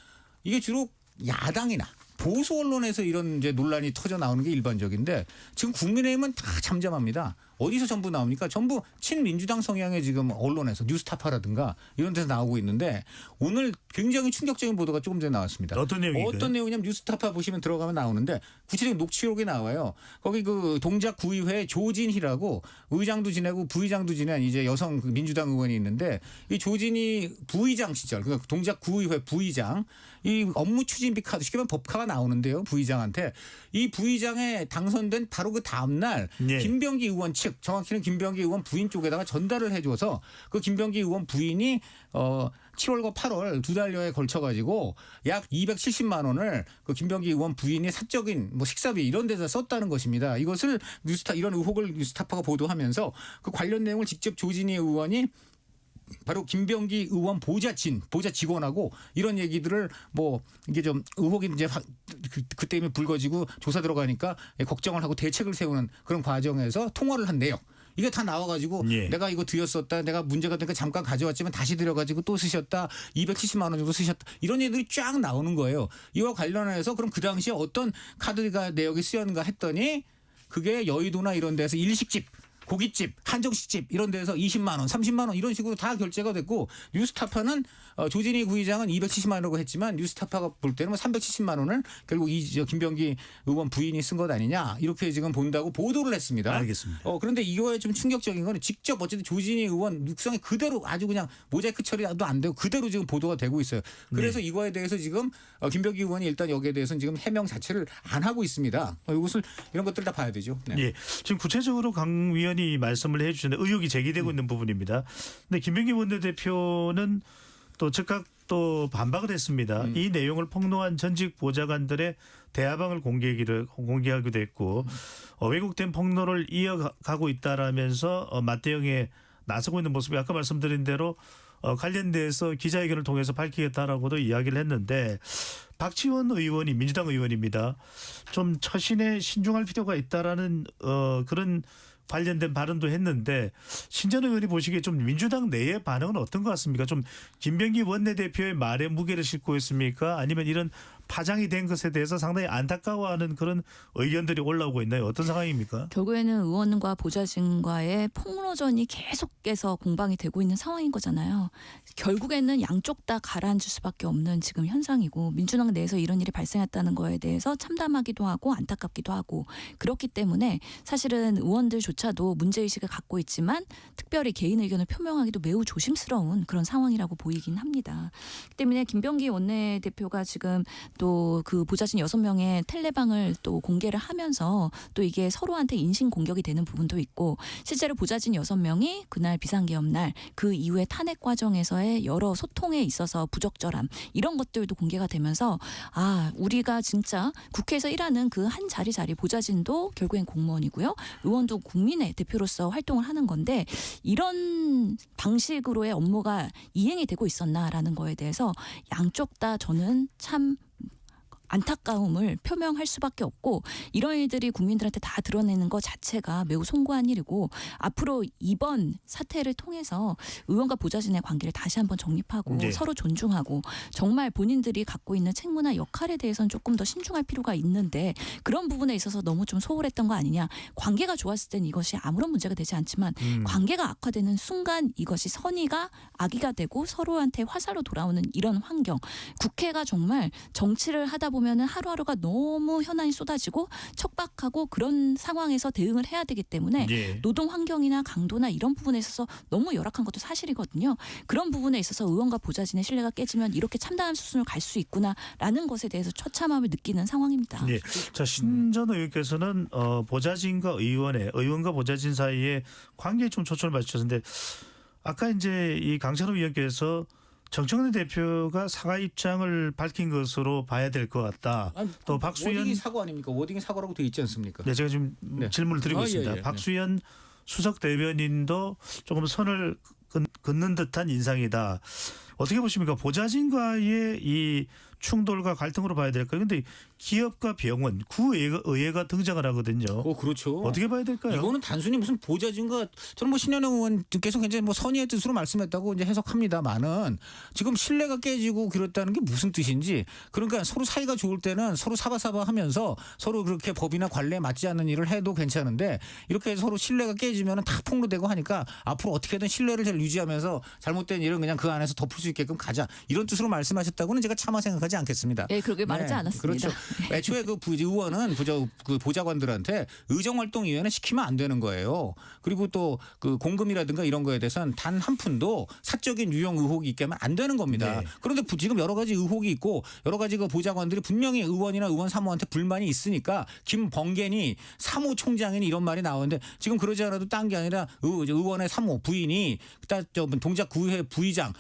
이게 주로 야당이나 보수 언론에서 이런 이제 논란이 터져 나오는 게 일반적인데 지금 국민의힘은 다 잠잠합니다. 어디서 전부 나옵니까? 전부 친민주당 성향의 지금 언론에서 뉴스타파라든가 이런 데서 나오고 있는데 오늘 굉장히 충격적인 보도가 조금 전에 나왔습니다. 어떤 내용인가요? 어떤 내용이냐면 뉴스타파 보시면 들어가면 나오는데 구체적인 녹취록이 나와요. 거기 그 동작구의회 조진희라고 의장도 지내고 부의장도 지낸 이제 여성 그 민주당 의원이 있는데 이 조진희 부의장 시절 그러니까 동작구의회 부의장 이 업무 추진비 카드 쉽게 말하면 법카가 나오는데요. 부의장한테 이 부의장에 당선된 바로 그 다음 날 예. 김병기 의원 측 정확히는 김병기 의원 부인 쪽에다가 전달을 해줘서 그 김병기 의원 부인이 7월과 8월 두 달여에 걸쳐 가지고 약 270만 원을 그 김병기 의원 부인이 사적인 뭐 식사비 이런 데서 썼다는 것입니다. 이것을 이런 의혹을 뉴스타파가 보도하면서 그 관련 내용을 직접 조진희 의원이 바로 김병기 의원 보좌 직원하고 이런 얘기들을 뭐 이게 좀 의혹이 이제 그때 이미 불거지고 조사 들어가니까 걱정을 하고 대책을 세우는 그런 과정에서 통화를 한 내용. 이게 다 나와가지고 예. 내가 이거 드렸었다. 내가 문제가 되니까 잠깐 가져왔지만 다시 드려가지고 또 쓰셨다. 270만 원 정도 쓰셨다. 이런 얘기들이 쫙 나오는 거예요. 이와 관련해서 그럼 그 당시에 어떤 카드가 내역이 쓰였는가 했더니 그게 여의도나 이런 데서 일식집. 고깃집, 한정식집 이런 데서 20만 원, 30만 원 이런 식으로 다 결제가 됐고 뉴스타파는 조진희 구의장은 270만 원이라고 했지만 뉴스타파가 볼 때는 뭐 370만 원을 결국 김병기 의원 부인이 쓴 것 아니냐 이렇게 지금 본다고 보도를 했습니다. 알겠습니다. 그런데 이거에 좀 충격적인 거는 직접 어쨌든 조진희 의원 육성이 그대로 아주 그냥 모자이크 처리도 안 되고 그대로 지금 보도가 되고 있어요. 그래서 네. 이거에 대해서 지금 김병기 의원이 일단 여기에 대해서는 지금 해명 자체를 안 하고 있습니다. 이것을 이런 것들 다 봐야 되죠. 네. 예, 지금 구체적으로 강 위원이 말씀을 해주셨는데 의혹이 제기되고 있는 부분입니다. 근데 김병기 원내대표는 또 즉각 또 반박을 했습니다. 이 내용을 폭로한 전직 보좌관들의 대화방을 공개하기도 했고 왜곡된 폭로를 이어가고 있다라면서 맞대응에 나서고 있는 모습이 아까 말씀드린 대로 관련돼서 기자회견을 통해서 밝히겠다라고도 이야기를 했는데 박지원 의원이 민주당 의원입니다. 좀 처신에 신중할 필요가 있다라는 그런 관련된 발언도 했는데 신전 의원이 보시기에 좀 민주당 내의 반응은 어떤 것 같습니까? 좀 김병기 원내대표의 말에 무게를 싣고 있습니까? 아니면 이런 파장이 된 것에 대해서 상당히 안타까워하는 그런 의견들이 올라오고 있나요? 어떤 상황입니까? 결국에는 의원과 보좌진과의 폭로전이 계속해서 공방이 되고 있는 상황인 거잖아요. 결국에는 양쪽 다 가라앉을 수밖에 없는 지금 현상이고 민주당 내에서 이런 일이 발생했다는 거에 대해서 참담하기도 하고 안타깝기도 하고 그렇기 때문에 사실은 의원들조차도 문제의식을 갖고 있지만 특별히 개인 의견을 표명하기도 매우 조심스러운 그런 상황이라고 보이긴 합니다. 그렇기 때문에 김병기 원내대표가 지금 또 그 보좌진 6명의 텔레방을 또 공개를 하면서 또 이게 서로한테 인신 공격이 되는 부분도 있고 실제로 보좌진 6명이 그날 비상계엄 날 그 이후에 탄핵 과정에서의 여러 소통에 있어서 부적절함 이런 것들도 공개가 되면서 우리가 진짜 국회에서 일하는 그 한 자리 보좌진도 결국엔 공무원이고요. 의원도 국민의 대표로서 활동을 하는 건데 이런 방식으로의 업무가 이행이 되고 있었나라는 거에 대해서 양쪽 다 저는 참 안타까움을 표명할 수밖에 없고 이런 일들이 국민들한테 다 드러내는 것 자체가 매우 송구한 일이고 앞으로 이번 사태를 통해서 의원과 보좌진의 관계를 다시 한번 정립하고 네. 서로 존중하고 정말 본인들이 갖고 있는 책무나 역할에 대해서는 조금 더 신중할 필요가 있는데 그런 부분에 있어서 너무 좀 소홀했던 거 아니냐. 관계가 좋았을 땐 이것이 아무런 문제가 되지 않지만 관계가 악화되는 순간 이것이 선의가 악의가 되고 서로한테 화살로 돌아오는 이런 환경. 국회가 정말 정치를 하다 보면은 하루하루가 너무 현안이 쏟아지고 척박하고 그런 상황에서 대응을 해야 되기 때문에 예. 노동 환경이나 강도나 이런 부분에 있어서 너무 열악한 것도 사실이거든요. 그런 부분에 있어서 의원과 보좌진의 신뢰가 깨지면 이렇게 참담한 수순을 갈 수 있구나라는 것에 대해서 처참함을 느끼는 상황입니다. 예. 자, 신전 의원께서는 보좌진과 의원과 보좌진 사이에 관계에 좀 초점을 맞추셨는데 아까 이제 이 강찬호 의원께서 정청래 대표가 사과 입장을 밝힌 것으로 봐야 될 것 같다. 또 박수현 워딩이 사과 아닙니까? 워딩이 사과라고 돼 있지 않습니까? 네, 제가 지금 질문을 드리고 있습니다. 예. 박수현 수석 대변인도 조금 선을 긋는 듯한 인상이다. 어떻게 보십니까? 보좌진과의 이 충돌과 갈등으로 봐야 될까요? 그런데 기업과 병원, 구의회가 등장을 하거든요. 그렇죠. 어떻게 봐야 될까요? 이거는 단순히 무슨 보좌진과 저는 뭐 신현영 의원께서 굉장히 뭐 선의의 뜻으로 말씀했다고 이제 해석합니다만은 지금 신뢰가 깨지고 그렇다는 게 무슨 뜻인지 그러니까 서로 사이가 좋을 때는 서로 사바사바하면서 서로 그렇게 법이나 관례에 맞지 않는 일을 해도 괜찮은데 이렇게 서로 신뢰가 깨지면은 다 폭로되고 하니까 앞으로 어떻게든 신뢰를 잘 유지하면서 잘못된 일은 그냥 그 안에서 덮을 수 있게끔 가자 이런 뜻으로 말씀하셨다고는 제가 차마 생각하지 않겠습니다. 네, 그렇게 말하지 않았습니다. 그렇죠. 애초에 그 의원은 그 보좌관들한테 의정활동위원회 시키면 안 되는 거예요. 그리고 또 그 공금이라든가 이런 거에 대해서는 단 한 푼도 사적인 유용 의혹이 있게 하면 안 되는 겁니다. 네. 그런데 지금 여러 가지 의혹이 있고 여러 가지 그 보좌관들이 분명히 의원이나 의원 사무한테 불만이 있으니까 김범계니 사무총장이니 이런 말이 나오는데 지금 그러지 않아도 딴 게 아니라 의원의 사무 부인이 동작구의회 부의장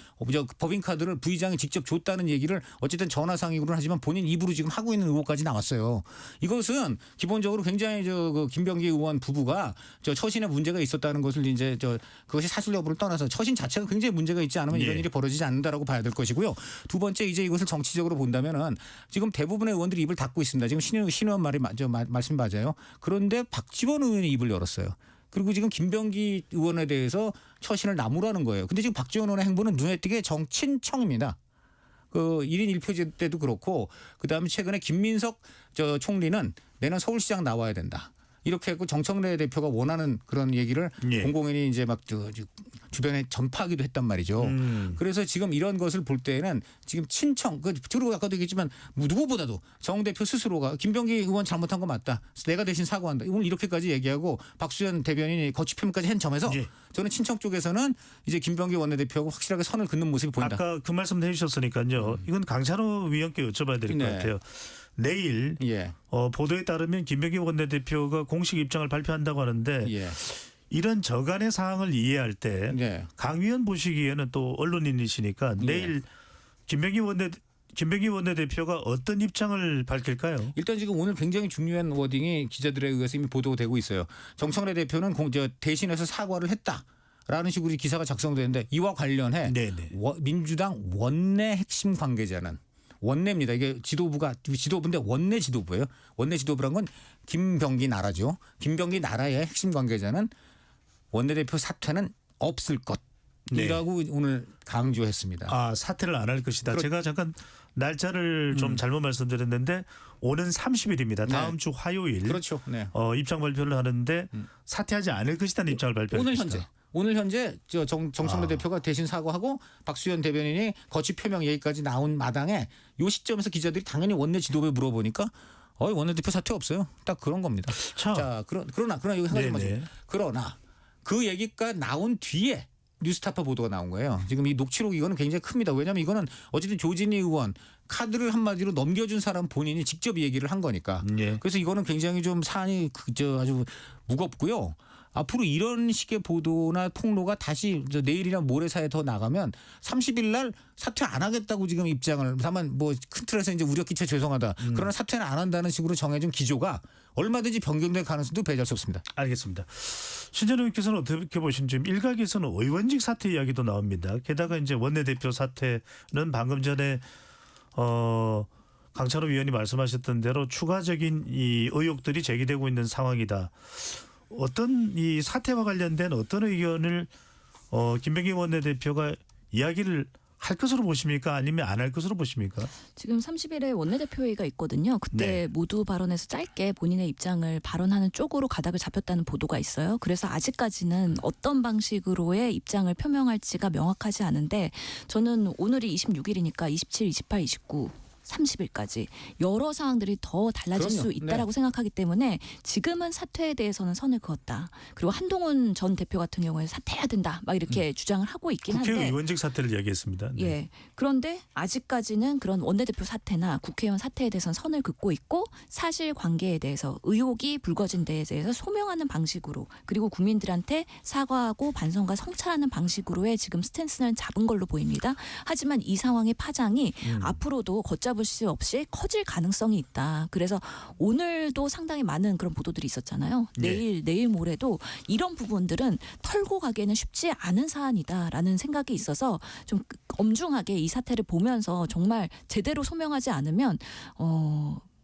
법인카드를 부의장이 직접 줬다는 얘기를 어쨌든 전화상의로는 하지만 본인 입으로 지금 하고 있는 의혹까지 나왔어요. 이것은 기본적으로 굉장히 그 김병기 의원 부부가 처신에 문제가 있었다는 것을 이제 그것이 사실 여부를 떠나서 처신 자체가 굉장히 문제가 있지 않으면 이런 일이 벌어지지 않는다라고 봐야 될 것이고요. 두 번째 이제 이것을 정치적으로 본다면은 지금 대부분의 의원들이 입을 닫고 있습니다. 지금 신 의원 말씀 맞아요. 그런데 박지원 의원이 입을 열었어요. 그리고 지금 김병기 의원에 대해서 처신을 나무라는 거예요. 근데 지금 박지원 의원의 행보는 눈에 띄게 정친청입니다. 그 1인 1표제 때도 그렇고 그다음에 최근에 김민석 총리는 내년 서울시장 나와야 된다. 이렇게 했고 정청래 대표가 원하는 그런 얘기를 공공연히 이제 막 주변에 전파하기도 했단 말이죠. 그래서 지금 이런 것을 볼 때는 지금 친청 그리고 아까도 얘기했지만 누구보다도 정 대표 스스로가 김병기 의원 잘못한 거 맞다. 내가 대신 사과한다. 오늘 이렇게까지 얘기하고 박수현 대변인이 거취 표명까지 한 점에서 저는 친청 쪽에서는 이제 김병기 원내대표하고 확실하게 선을 긋는 모습이 보인다. 아까 그 말씀 해주셨으니까요. 이건 강찬호 위원께 여쭤봐야 될 것 같아요. 내일 보도에 따르면 김병기 원내대표가 공식 입장을 발표한다고 하는데 이런 저간의 사항을 이해할 때 강 위원 보시기에는 또 언론인이시니까 내일 김병기 원내대표가 어떤 입장을 밝힐까요? 일단 지금 오늘 굉장히 중요한 워딩이 기자들에 의해서 이미 보도가 되고 있어요. 정청래 대표는 대신해서 사과를 했다라는 식으로 기사가 작성되는데 이와 관련해 민주당 원내 핵심 관계자는 원내입니다. 이게 지도부인데 원내 지도부예요. 원내 지도부란 건 김병기 나라죠. 김병기 나라의 핵심 관계자는 원내대표 사퇴는 없을 것이라고 오늘 강조했습니다. 아, 사퇴를 안 할 것이다. 제가 잠깐 날짜를 좀 잘못 말씀드렸는데 오는 30일입니다. 다음 네. 주 화요일. 그렇죠. 네. 입장 발표를 하는데 사퇴하지 않을 것이라는 입장을 발표했습니다. 오늘 현재 정청래 대표가 대신 사과하고 박수현 대변인이 거취 표명 얘기까지 나온 마당에 이 시점에서 기자들이 당연히 원내 지도부에 물어보니까 원내대표 사퇴 없어요. 딱 그런 겁니다. 자, 그러나 여기 한 가지만 좀. 그러나 그 얘기가 나온 뒤에 뉴스타파 보도가 나온 거예요. 지금 이 녹취록 이거는 굉장히 큽니다. 왜냐하면 이거는 어쨌든 조진희 의원 카드를 한마디로 넘겨준 사람 본인이 직접 얘기를 한 거니까. 예. 그래서 이거는 굉장히 좀 사안이 아주 무겁고요. 앞으로 이런 식의 보도나 폭로가 다시 내일이나 모레 사이에 더 나가면 30일 날 사퇴 안 하겠다고 지금 입장을 다만 뭐 큰 틀에서 이제 우려 끼쳐 죄송하다. 그러나 사퇴는 안 한다는 식으로 정해진 기조가 얼마든지 변경될 가능성도 배제할 수 없습니다. 알겠습니다. 신재원 의원께서는 어떻게 보시는지 일각에서는 의원직 사퇴 이야기도 나옵니다. 게다가 이제 원내대표 사퇴는 방금 전에 강찬호 위원이 말씀하셨던 대로 추가적인 이 의혹들이 제기되고 있는 상황이다. 어떤 이 사태와 관련된 어떤 의견을 김병기 원내대표가 이야기를 할 것으로 보십니까? 아니면 안 할 것으로 보십니까? 지금 30일에 원내대표회의가 있거든요. 그때 네. 모두 발언에서 짧게 본인의 입장을 발언하는 쪽으로 가닥을 잡혔다는 보도가 있어요. 그래서 아직까지는 어떤 방식으로의 입장을 표명할지가 명확하지 않은데 저는 오늘이 26일이니까 27, 28, 29 30일까지 여러 사항들이 더 달라질 그럼요. 수 있다라고 생각하기 때문에 지금은 사퇴에 대해서는 선을 그었다. 그리고 한동훈 전 대표 같은 경우에 사퇴해야 된다. 막 이렇게 주장을 하고 있긴 한데 국회의원직 사퇴를 이야기했습니다. 네. 예. 그런데 아직까지는 그런 원내대표 사퇴나 국회의원 사퇴에 대해서는 선을 긋고 있고 사실관계에 대해서 의혹이 불거진 데에 대해서 소명하는 방식으로 그리고 국민들한테 사과하고 반성과 성찰하는 방식으로의 지금 스탠스는 잡은 걸로 보입니다. 하지만 이 상황의 파장이 앞으로도 걷잡을 수 없이 커질 가능성이 있다. 그래서 오늘도 상당히 많은 그런 보도들이 있었잖아요. 내일 모레도 이런 부분들은 털고 가기에는 쉽지 않은 사안이다라는 생각이 있어서 좀 엄중하게 이 사태를 보면서 정말 제대로 소명하지 않으면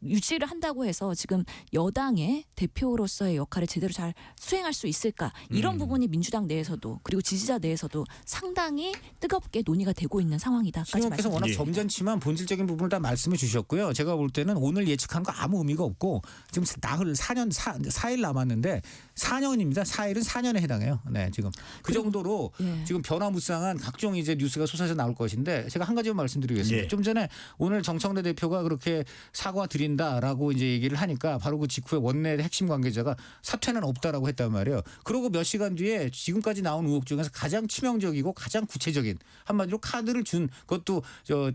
유지를 한다고 해서 지금 여당의 대표로서의 역할을 제대로 잘 수행할 수 있을까 이런 부분이 민주당 내에서도 그리고 지지자 내에서도 상당히 뜨겁게 논의가 되고 있는 상황이다까지 신호께서 워낙 말씀드립니다. 점잖지만 본질적인 부분을 다 말씀해 주셨고요. 제가 볼 때는 오늘 예측하는 거 아무 의미가 없고 지금 나흘 4일 남았는데 4년입니다. 4일은 4년에 해당해요. 네, 지금 그 정도로 예. 지금 변화무쌍한 각종 이제 뉴스가 쏟아져 나올 것인데 제가 한 가지만 말씀드리겠습니다. 예. 좀 전에 오늘 정청래 대표가 그렇게 사과 드린다라고 이제 얘기를 하니까 바로 그 직후에 원내 핵심 관계자가 사퇴는 없다라고 했단 말이에요. 그러고 몇 시간 뒤에 지금까지 나온 의혹 중에서 가장 치명적이고 가장 구체적인 한마디로 카드를 준 그것도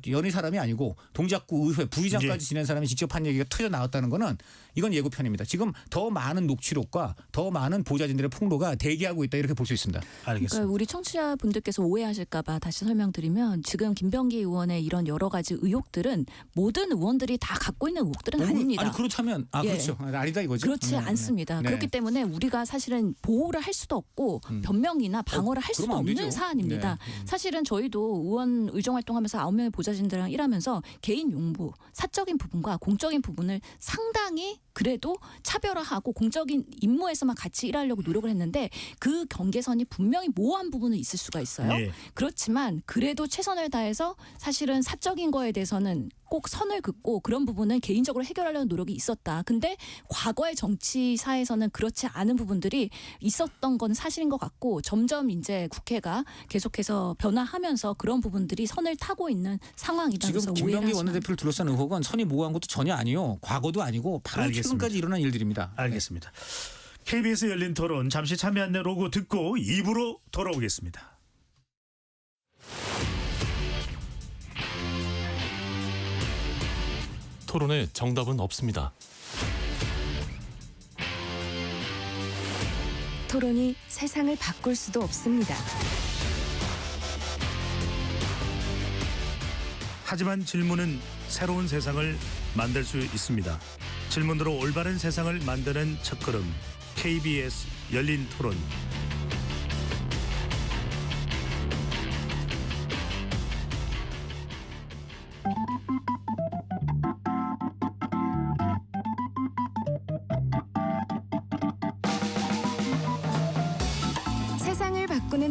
연희 사람이 아니고 동작구 의회 부의장까지 예. 지낸 사람이 직접 한 얘기가 터져 나왔다는 거는 이건 예고편입니다. 지금 더 많은 녹취록과 더 많은 보좌진들의 폭로가 대기하고 있다 이렇게 볼 수 있습니다. 알겠습니다. 그러니까 우리 청취자분들께서 오해하실까봐 다시 설명드리면 지금 김병기 의원의 이런 여러 가지 의혹들은 모든 의원들이 다 갖고 있는 의혹들은 아닙니다. 아니 그렇다면 예. 그렇죠. 아니다 이거죠. 그렇지 않습니다. 네. 그렇기 때문에 우리가 사실은 보호를 할 수도 없고 변명이나 방어를 할 수도 그러면 안 없는 되죠. 사안입니다. 네. 사실은 저희도 의원 의정활동하면서 9명의 보좌진들이랑 일하면서 개인 용부, 사적인 부분과 공적인 부분을 상당히 그래도 차별화하고 공적인 임무에서만 같이 일하려고 노력을 했는데 그 경계선이 분명히 모호한 부분은 있을 수가 있어요. 예. 그렇지만 그래도 최선을 다해서 사실은 사적인 거에 대해서는 꼭 선을 긋고 그런 부분은 개인적으로 해결하려는 노력이 있었다. 근데 과거의 정치사에서는 그렇지 않은 부분들이 있었던 건 사실인 것 같고 점점 이제 국회가 계속해서 변화하면서 그런 부분들이 선을 타고 있는 상황이다. 지금 그래서 오해를 김병기 하시면 원내대표를 둘러싼 의혹은 선이 모호한 것도 전혀 아니요. 과거도 아니고 바로 알겠습니다. 최근까지 일어난 일들입니다. 알겠습니다. KBS 열린 토론 잠시 참여 안내 로고 듣고 2부로 돌아오겠습니다. 토론에 정답은 없습니다. 토론이 세상을 바꿀 수도 없습니다. 하지만 질문은 새로운 세상을 만들 수 있습니다. 질문으로 올바른 세상을 만드는 첫걸음 KBS 열린 토론.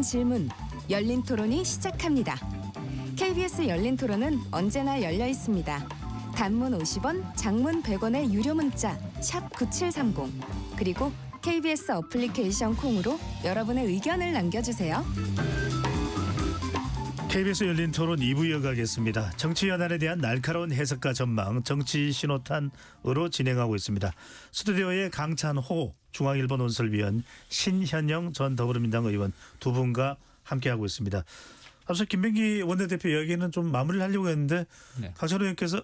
모든 질문 열린 토론이 시작합니다. KBS 열린 토론은 언제나 열려 있습니다. 단문 50원, 장문 100원의 유료 문자 샵 9730 그리고 KBS 어플리케이션 콩으로 여러분의 의견을 남겨주세요. KBS 열린 토론 2부 이어가겠습니다. 정치 현안에 대한 날카로운 해석과 전망 정치 신호탄으로 진행하고 있습니다. 스튜디오에 강찬호 중앙일보 논설위원, 신현영 전 더불어민주당 의원 두 분과 함께하고 있습니다. 앞서 김병기 원내대표 이야기는 좀 마무리를 하려고 했는데 네. 강찬호 의원께서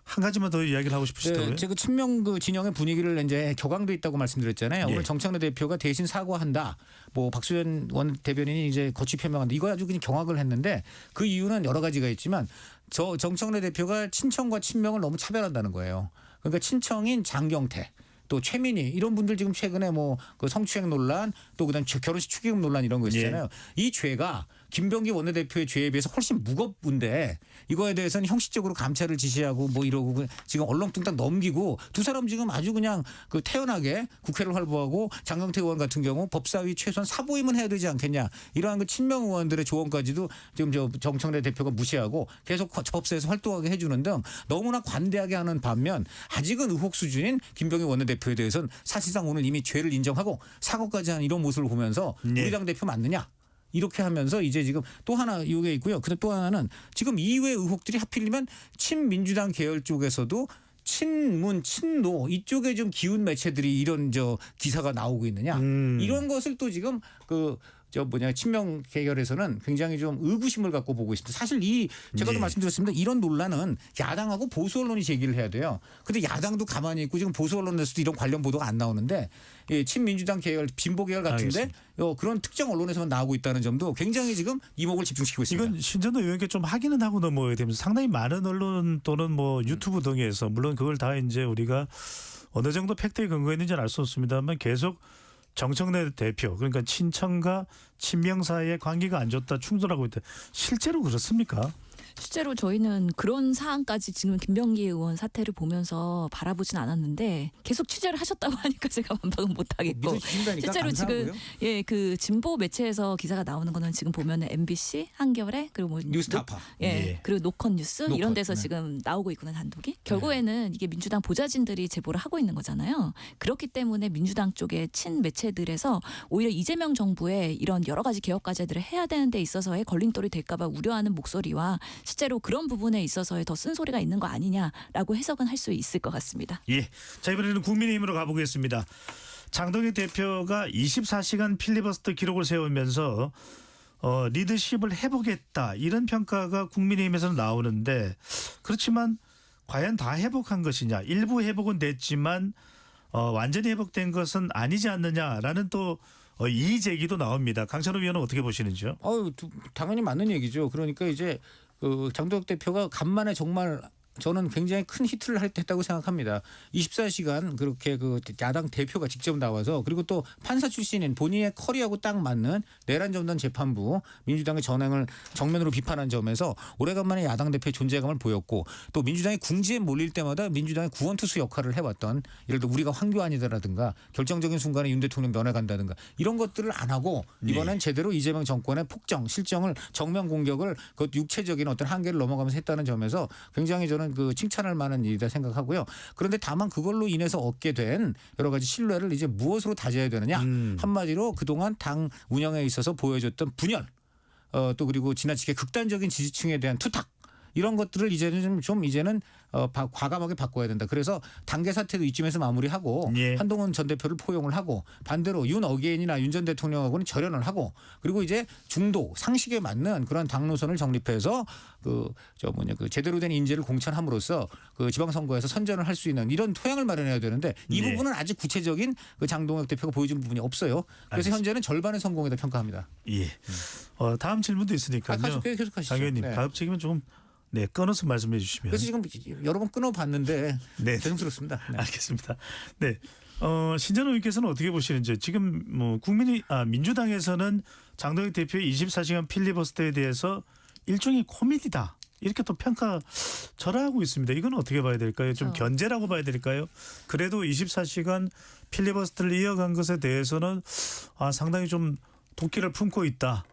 한 가지만 더 이야기를 하고 싶으시다고요? 네, 제가 친명 그 진영의 분위기를 이제 격앙돼 있다고 말씀드렸잖아요. 예. 오늘 정청래 대표가 대신 사과한다. 뭐 박수현 원 대변인이 이제 거취 표명한다. 이거 아주 그냥 경악을 했는데 그 이유는 여러 가지가 있지만 저 정청래 대표가 친청과 친명을 너무 차별한다는 거예요. 그러니까 친청인 장경태. 또 최민희 이런 분들 지금 최근에 뭐 그 성추행 논란 또 그다음 결혼식 축의금 논란 이런 거 있잖아요. 예. 이 죄가 김병기 원내대표의 죄에 비해서 훨씬 무겁은데 이거에 대해서는 형식적으로 감찰을 지시하고 뭐 이러고 지금 얼렁뚱땅 넘기고 두 사람 지금 아주 그냥 그 태연하게 국회를 활보하고 장경태 의원 같은 경우 법사위 최소한 사보임은 해야 되지 않겠냐 이러한 그 친명 의원들의 조언까지도 지금 저 정청래 대표가 무시하고 계속 법사에서 활동하게 해주는 등 너무나 관대하게 하는 반면 아직은 의혹 수준인 김병기 원내대표에 대해서는 사실상 오늘 이미 죄를 인정하고 사과까지 한 이런 모습을 보면서 네. 우리 당 대표 맞느냐? 이렇게 하면서 이제 지금 또 하나 이게 있고요. 그다음 또 하나는 지금 이외 의혹들이 하필이면 친민주당 계열 쪽에서도 친문, 친노 이쪽에 좀 기운 매체들이 이런 저 기사가 나오고 있느냐 이런 것을 또 지금 그 친명 계열에서는 굉장히 좀 의구심을 갖고 보고 있습니다. 사실 제가 도 말씀드렸습니다. 이런 논란은 야당하고 보수 언론이 제기를 해야 돼요. 근데 야당도 가만히 있고 지금 보수 언론에서도 이런 관련 보도가 안 나오는데 친민주당 계열, 진보 계열 같은데 그런 특정 언론에서만 나오고 있다는 점도 굉장히 지금 이목을 집중시키고 있습니다. 이건 신전도 의원께 좀 확인은 하고 넘어야 되면서 상당히 많은 언론 또는 뭐 유튜브 등에서 물론 그걸 다 이제 우리가 어느 정도 팩트에 근거했는지는 알 수 없습니다만 계속 정청래 대표 그러니까 친청과 친명 사이의 관계가 안 좋다 충돌하고 있다. 실제로 그렇습니까? 실제로 저희는 그런 사안까지 지금 김병기 의원 사태를 보면서 바라보진 않았는데 계속 취재를 하셨다고 하니까 제가 반박은 못하겠고 믿어주신다니까 실제로 감사하고요. 지금 그 진보 매체에서 기사가 나오는 거는 지금 보면은 MBC, 한겨레 그리고 뭐 뉴스타파. 예. 그리고 노컷 뉴스 노컷, 이런 데서 네. 지금 나오고 있구나 단독이 결국에는 이게 민주당 보좌진들이 제보를 하고 있는 거잖아요. 그렇기 때문에 민주당 쪽의 친 매체들에서 오히려 이재명 정부의 이런 여러 가지 개혁 과제들을 해야 되는 데 있어서의 걸림돌이 될까 봐 우려하는 목소리와 실제로 그런 부분에 있어서의 더 쓴소리가 있는 거 아니냐라고 해석은 할 수 있을 것 같습니다. 예. 자, 이번에는 국민의힘으로 가보겠습니다. 장동혁 대표가 24시간 필리버스터 기록을 세우면서 리더십을 해보겠다 이런 평가가 국민의힘에서는 나오는데 그렇지만 과연 다 회복한 것이냐 일부 회복은 됐지만 완전히 회복된 것은 아니지 않느냐라는 또 이의 제기도 나옵니다. 강찬호 위원은 어떻게 보시는지요? 당연히 맞는 얘기죠. 그러니까 이제 그 장동혁 대표가 간만에 정말 저는 굉장히 큰 히트를 했다고 생각합니다. 24시간 그렇게 그 야당 대표가 직접 나와서 그리고 또 판사 출신인 본인의 커리어하고 딱 맞는 내란 전단 재판부 민주당의 전횡을 정면으로 비판한 점에서 오래간만에 야당 대표의 존재감을 보였고 또 민주당이 궁지에 몰릴 때마다 민주당의 구원투수 역할을 해왔던 예를 들어 우리가 황교안이다라든가 결정적인 순간에 윤 대통령 면회 간다든가 이런 것들을 안 하고 이번엔 제대로 이재명 정권의 폭정 실정을 정면 공격을 그 육체적인 어떤 한계를 넘어가면서 했다는 점에서 굉장히 저는 그 칭찬할 만한 일이다 생각하고요. 그런데 다만 그걸로 인해서 얻게 된 여러 가지 신뢰를 이제 무엇으로 다져야 되느냐. 한마디로 그동안 당 운영에 있어서 보여줬던 분열 또 그리고 지나치게 극단적인 지지층에 대한 투탁 이런 것들을 이제는 이제는 과감하게 바꿔야 된다. 그래서 당계 사태도 이쯤에서 마무리하고 예. 한동훈 전 대표를 포용을 하고 반대로 윤 어게인이나 윤 전 대통령하고는 절연을 하고 그리고 이제 중도 상식에 맞는 그런 당 노선을 정립해서 그 제대로 된 인재를 공천함으로써 그 지방선거에서 선전을 할 수 있는 이런 토양을 마련해야 되는데 이 예. 부분은 아직 구체적인 그 장동혁 대표가 보여준 부분이 없어요. 그래서 알겠습니다. 현재는 절반의 성공이다 평가합니다. 예. 다음 질문도 있으니까요. 계속 하시죠. 장 의원님 네. 가급적이면 조금 끊어서 말씀해 주시면. 그래서 지금 여러 번 끊어봤는데 네. 죄송스럽습니다. 네. 알겠습니다. 네. 신전 의원께서는 어떻게 보시는지 지금 뭐 민주당에서는 장동혁 대표의 24시간 필리버스터에 대해서 일종의 코미디다. 이렇게 또 평가 절하하고 있습니다. 이건 어떻게 봐야 될까요? 좀 견제라고 봐야 될까요? 그래도 24시간 필리버스터를 이어간 것에 대해서는 상당히 좀 도끼를 품고 있다.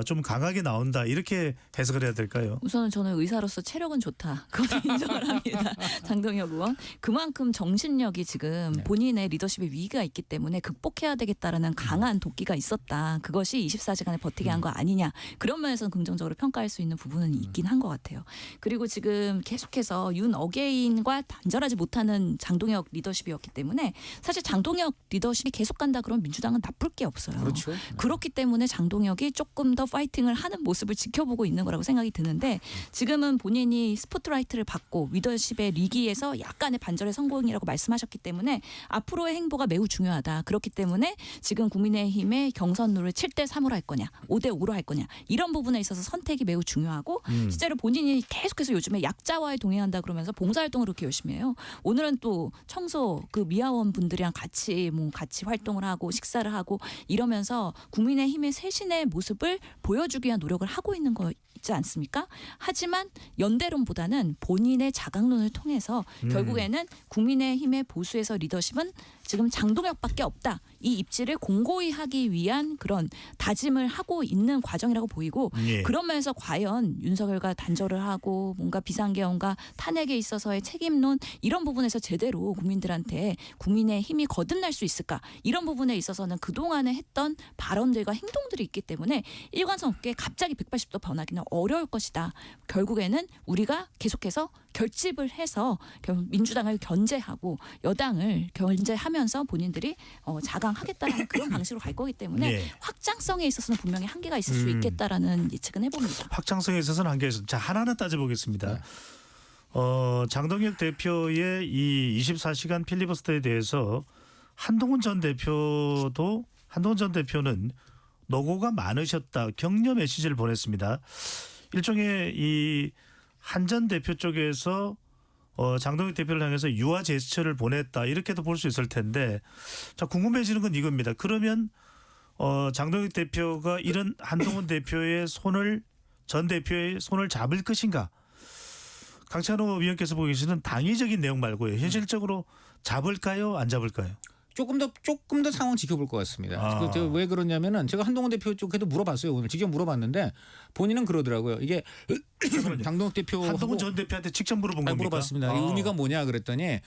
좀 강하게 나온다. 이렇게 해석을 해야 될까요? 우선은 저는 의사로서 체력은 좋다. 그것도 인정을 합니다. 장동혁 의원. 그만큼 정신력이 지금 본인의 리더십에 위기가 있기 때문에 극복해야 되겠다라는 강한 도끼가 있었다. 그것이 24시간을 버티게 한 거 아니냐. 그런 면에서는 긍정적으로 평가할 수 있는 부분은 있긴 한 것 같아요. 그리고 지금 계속해서 윤 어게인과 단절하지 못하는 장동혁 리더십이었기 때문에 사실 장동혁 리더십이 계속 간다 그러면 민주당은 나쁠 게 없어요. 그렇죠. 그렇기 때문에 장동혁이 조금 더 파이팅을 하는 모습을 지켜보고 있는 거라고 생각이 드는데 지금은 본인이 스포트라이트를 받고 리더십의 리기에서 약간의 반절의 성공이라고 말씀하셨기 때문에 앞으로의 행보가 매우 중요하다. 그렇기 때문에 지금 국민의힘의 경선룰을 7대 3으로 할 거냐 5대 5로 할 거냐 이런 부분에 있어서 선택이 매우 중요하고 실제로 본인이 계속해서 요즘에 약자와에 동행한다 그러면서 봉사활동을 그렇게 열심히 해요. 오늘은 또 청소 그 미화원 분들이랑 같이 활동을 하고 식사를 하고 이러면서 국민의힘의 쇄신의 모습을 보여주기 위한 노력을 하고 있는 거 있지 않습니까? 하지만 연대론보다는 본인의 자강론을 통해서 결국에는 국민의힘의 보수에서 리더십은 지금 장동혁밖에 없다. 이 입지를 공고히 하기 위한 그런 다짐을 하고 있는 과정이라고 보이고 예. 그런 면에서 과연 윤석열과 단절을 하고 뭔가 비상계엄과 탄핵에 있어서의 책임론 이런 부분에서 제대로 국민들한테 국민의힘이 거듭날 수 있을까? 이런 부분에 있어서는 그동안에 했던 발언들과 행동들이 있기 때문에 일관성 없게 갑자기 180도 변하기는 어려울 것이다. 결국에는 우리가 계속해서 결집을 해서 민주당을 견제하고 여당을 견제하면서 본인들이 자강하겠다는 그런 방식으로 갈 거기 때문에 예. 확장성에 있어서는 분명히 한계가 있을 수 있겠다라는 예측은 해봅니다. 확장성에 있어서는 한계가 있습니다. 자, 하나하나 따져보겠습니다. 장동혁 대표의 이 24시간 필리버스터에 대해서 한동훈 전 대표는 노고가 많으셨다. 격려 메시지를 보냈습니다. 일종의 이 한 전 대표 쪽에서 장동혁 대표를 향해서 유화 제스처를 보냈다. 이렇게도 볼 수 있을 텐데 자, 궁금해지는 건 이겁니다. 그러면 장동혁 대표가 이런 한동훈 대표의 전 대표의 손을 잡을 것인가? 강찬호 위원께서 보고 계시는 당위적인 내용 말고요. 현실적으로 잡을까요? 안 잡을까요? 조금 더 상황 지켜볼 것 같습니다. 왜 그러냐면은 제가 한동훈 대표 쪽에도 물어봤어요. 오늘 직접 물어봤는데 본인은 그러더라고요. 이게 장동혁 대표하고 한동훈 전 대표한테 직접 물어본 겁니까? 물어봤습니다. 이 의미가 뭐냐 그랬더니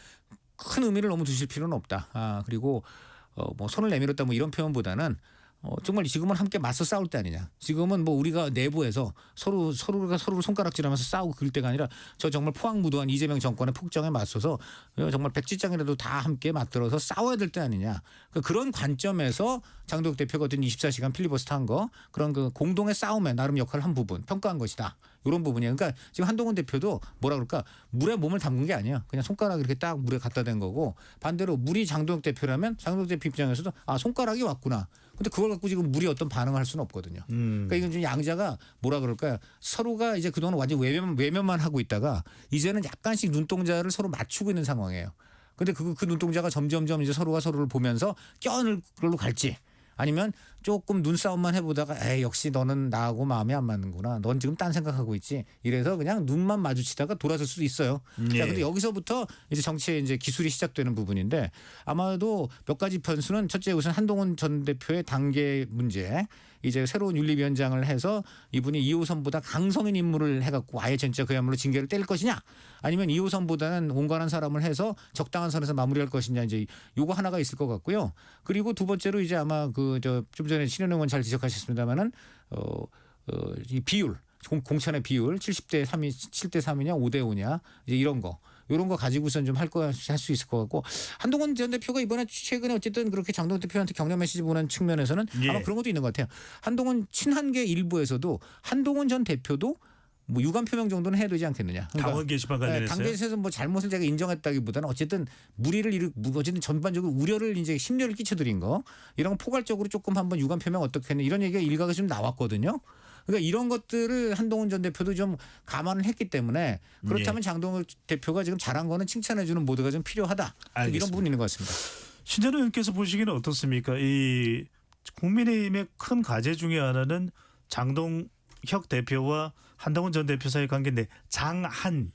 큰 의미를 너무 두실 필요는 없다. 그리고 뭐 손을 내밀었다 뭐 이런 표현보다는 정말 지금은 함께 맞서 싸울 때 아니냐. 지금은 뭐 우리가 내부에서 서로가 서로를 손가락질하면서 싸우고 그럴 때가 아니라 저 정말 포항무도한 이재명 정권의 폭정에 맞서서 정말 백지장이라도 다 함께 맞들어서 싸워야 될 때 아니냐. 그런 관점에서 장동혁 대표가 어떤 24시간 필리버스터 한 거 그런 그 공동의 싸움에 나름 역할을 한 부분 평가한 것이다. 이런 부분이에요. 그러니까 지금 한동훈 대표도 뭐라 그럴까 물에 몸을 담근 게 아니에요. 그냥 손가락 이렇게 딱 물에 갖다 댄 거고 반대로 물이 장동혁 대표라면 장동혁 대표 입장에서도 손가락이 왔구나. 근데 그걸 갖고 지금 물이 어떤 반응을 할 수는 없거든요. 그러니까 이건 좀 양자가 뭐라 그럴까요? 서로가 이제 그동안 완전 외면만 하고 있다가 이제는 약간씩 눈동자를 서로 맞추고 있는 상황이에요. 근데 그 눈동자가 점점점 이제 서로가 서로를 보면서 껴안을 걸로 갈지 아니면 조금 눈싸움만 해보다가 역시 너는 나하고 마음이 안 맞는구나. 넌 지금 딴 생각하고 있지. 이래서 그냥 눈만 마주치다가 돌아설 수도 있어요. 예. 자, 근데 여기서부터 이제 정치의 이제 기술이 시작되는 부분인데 아마도 몇 가지 변수는 첫째 우선 한동훈 전 대표의 단계 문제. 이제 새로운 윤리위원장을 해서 이분이 2호선보다 강성인 인물을 해갖고 아예 진짜 그야말로 징계를 때릴 것이냐 아니면 2호선보다는 온건한 사람을 해서 적당한 선에서 마무리할 것이냐 이제 요거 하나가 있을 것 같고요. 그리고 두 번째로 이제 아마 좀 전에 신현영 의원 잘 지적하셨습니다마는 이 비율 공천의 비율 70대 3이 7대 3이냐 5대 5냐 이제 이런 거 가지고선 좀 할 수 있을 것 같고 한동훈 전 대표가 이번에 최근에 어쨌든 그렇게 장동혁 대표한테 격려 메시지 보낸 측면에서는 아마 그런 것도 있는 것 같아요. 한동훈 친한계 일부에서도 한동훈 전 대표도 뭐 유감 표명 정도는 해야 되지 않겠느냐. 그러니까 당원 게시판 관련해서요? 당계에서 뭐 잘못을 제가 인정했다기보다는 어쨌든 어쨌든 전반적으로 우려를 이제 심려를 끼쳐드린 거 이런 거 포괄적으로 조금 한번 유감 표명 어떻게 했냐 이런 얘기가 일각에서 좀 나왔거든요. 그러니까 이런 것들을 한동훈 전 대표도 좀 감안을 했기 때문에 그렇다면 장동혁 대표가 지금 잘한 거는 칭찬해 주는 모드가 좀 필요하다. 이런 부분이 있는 것 같습니다. 신재료 의원께서 보시기에는 어떻습니까? 이 국민의힘의 큰 과제 중에 하나는 장동혁 대표와 한동훈 전 대표 사이의 관계인데 장한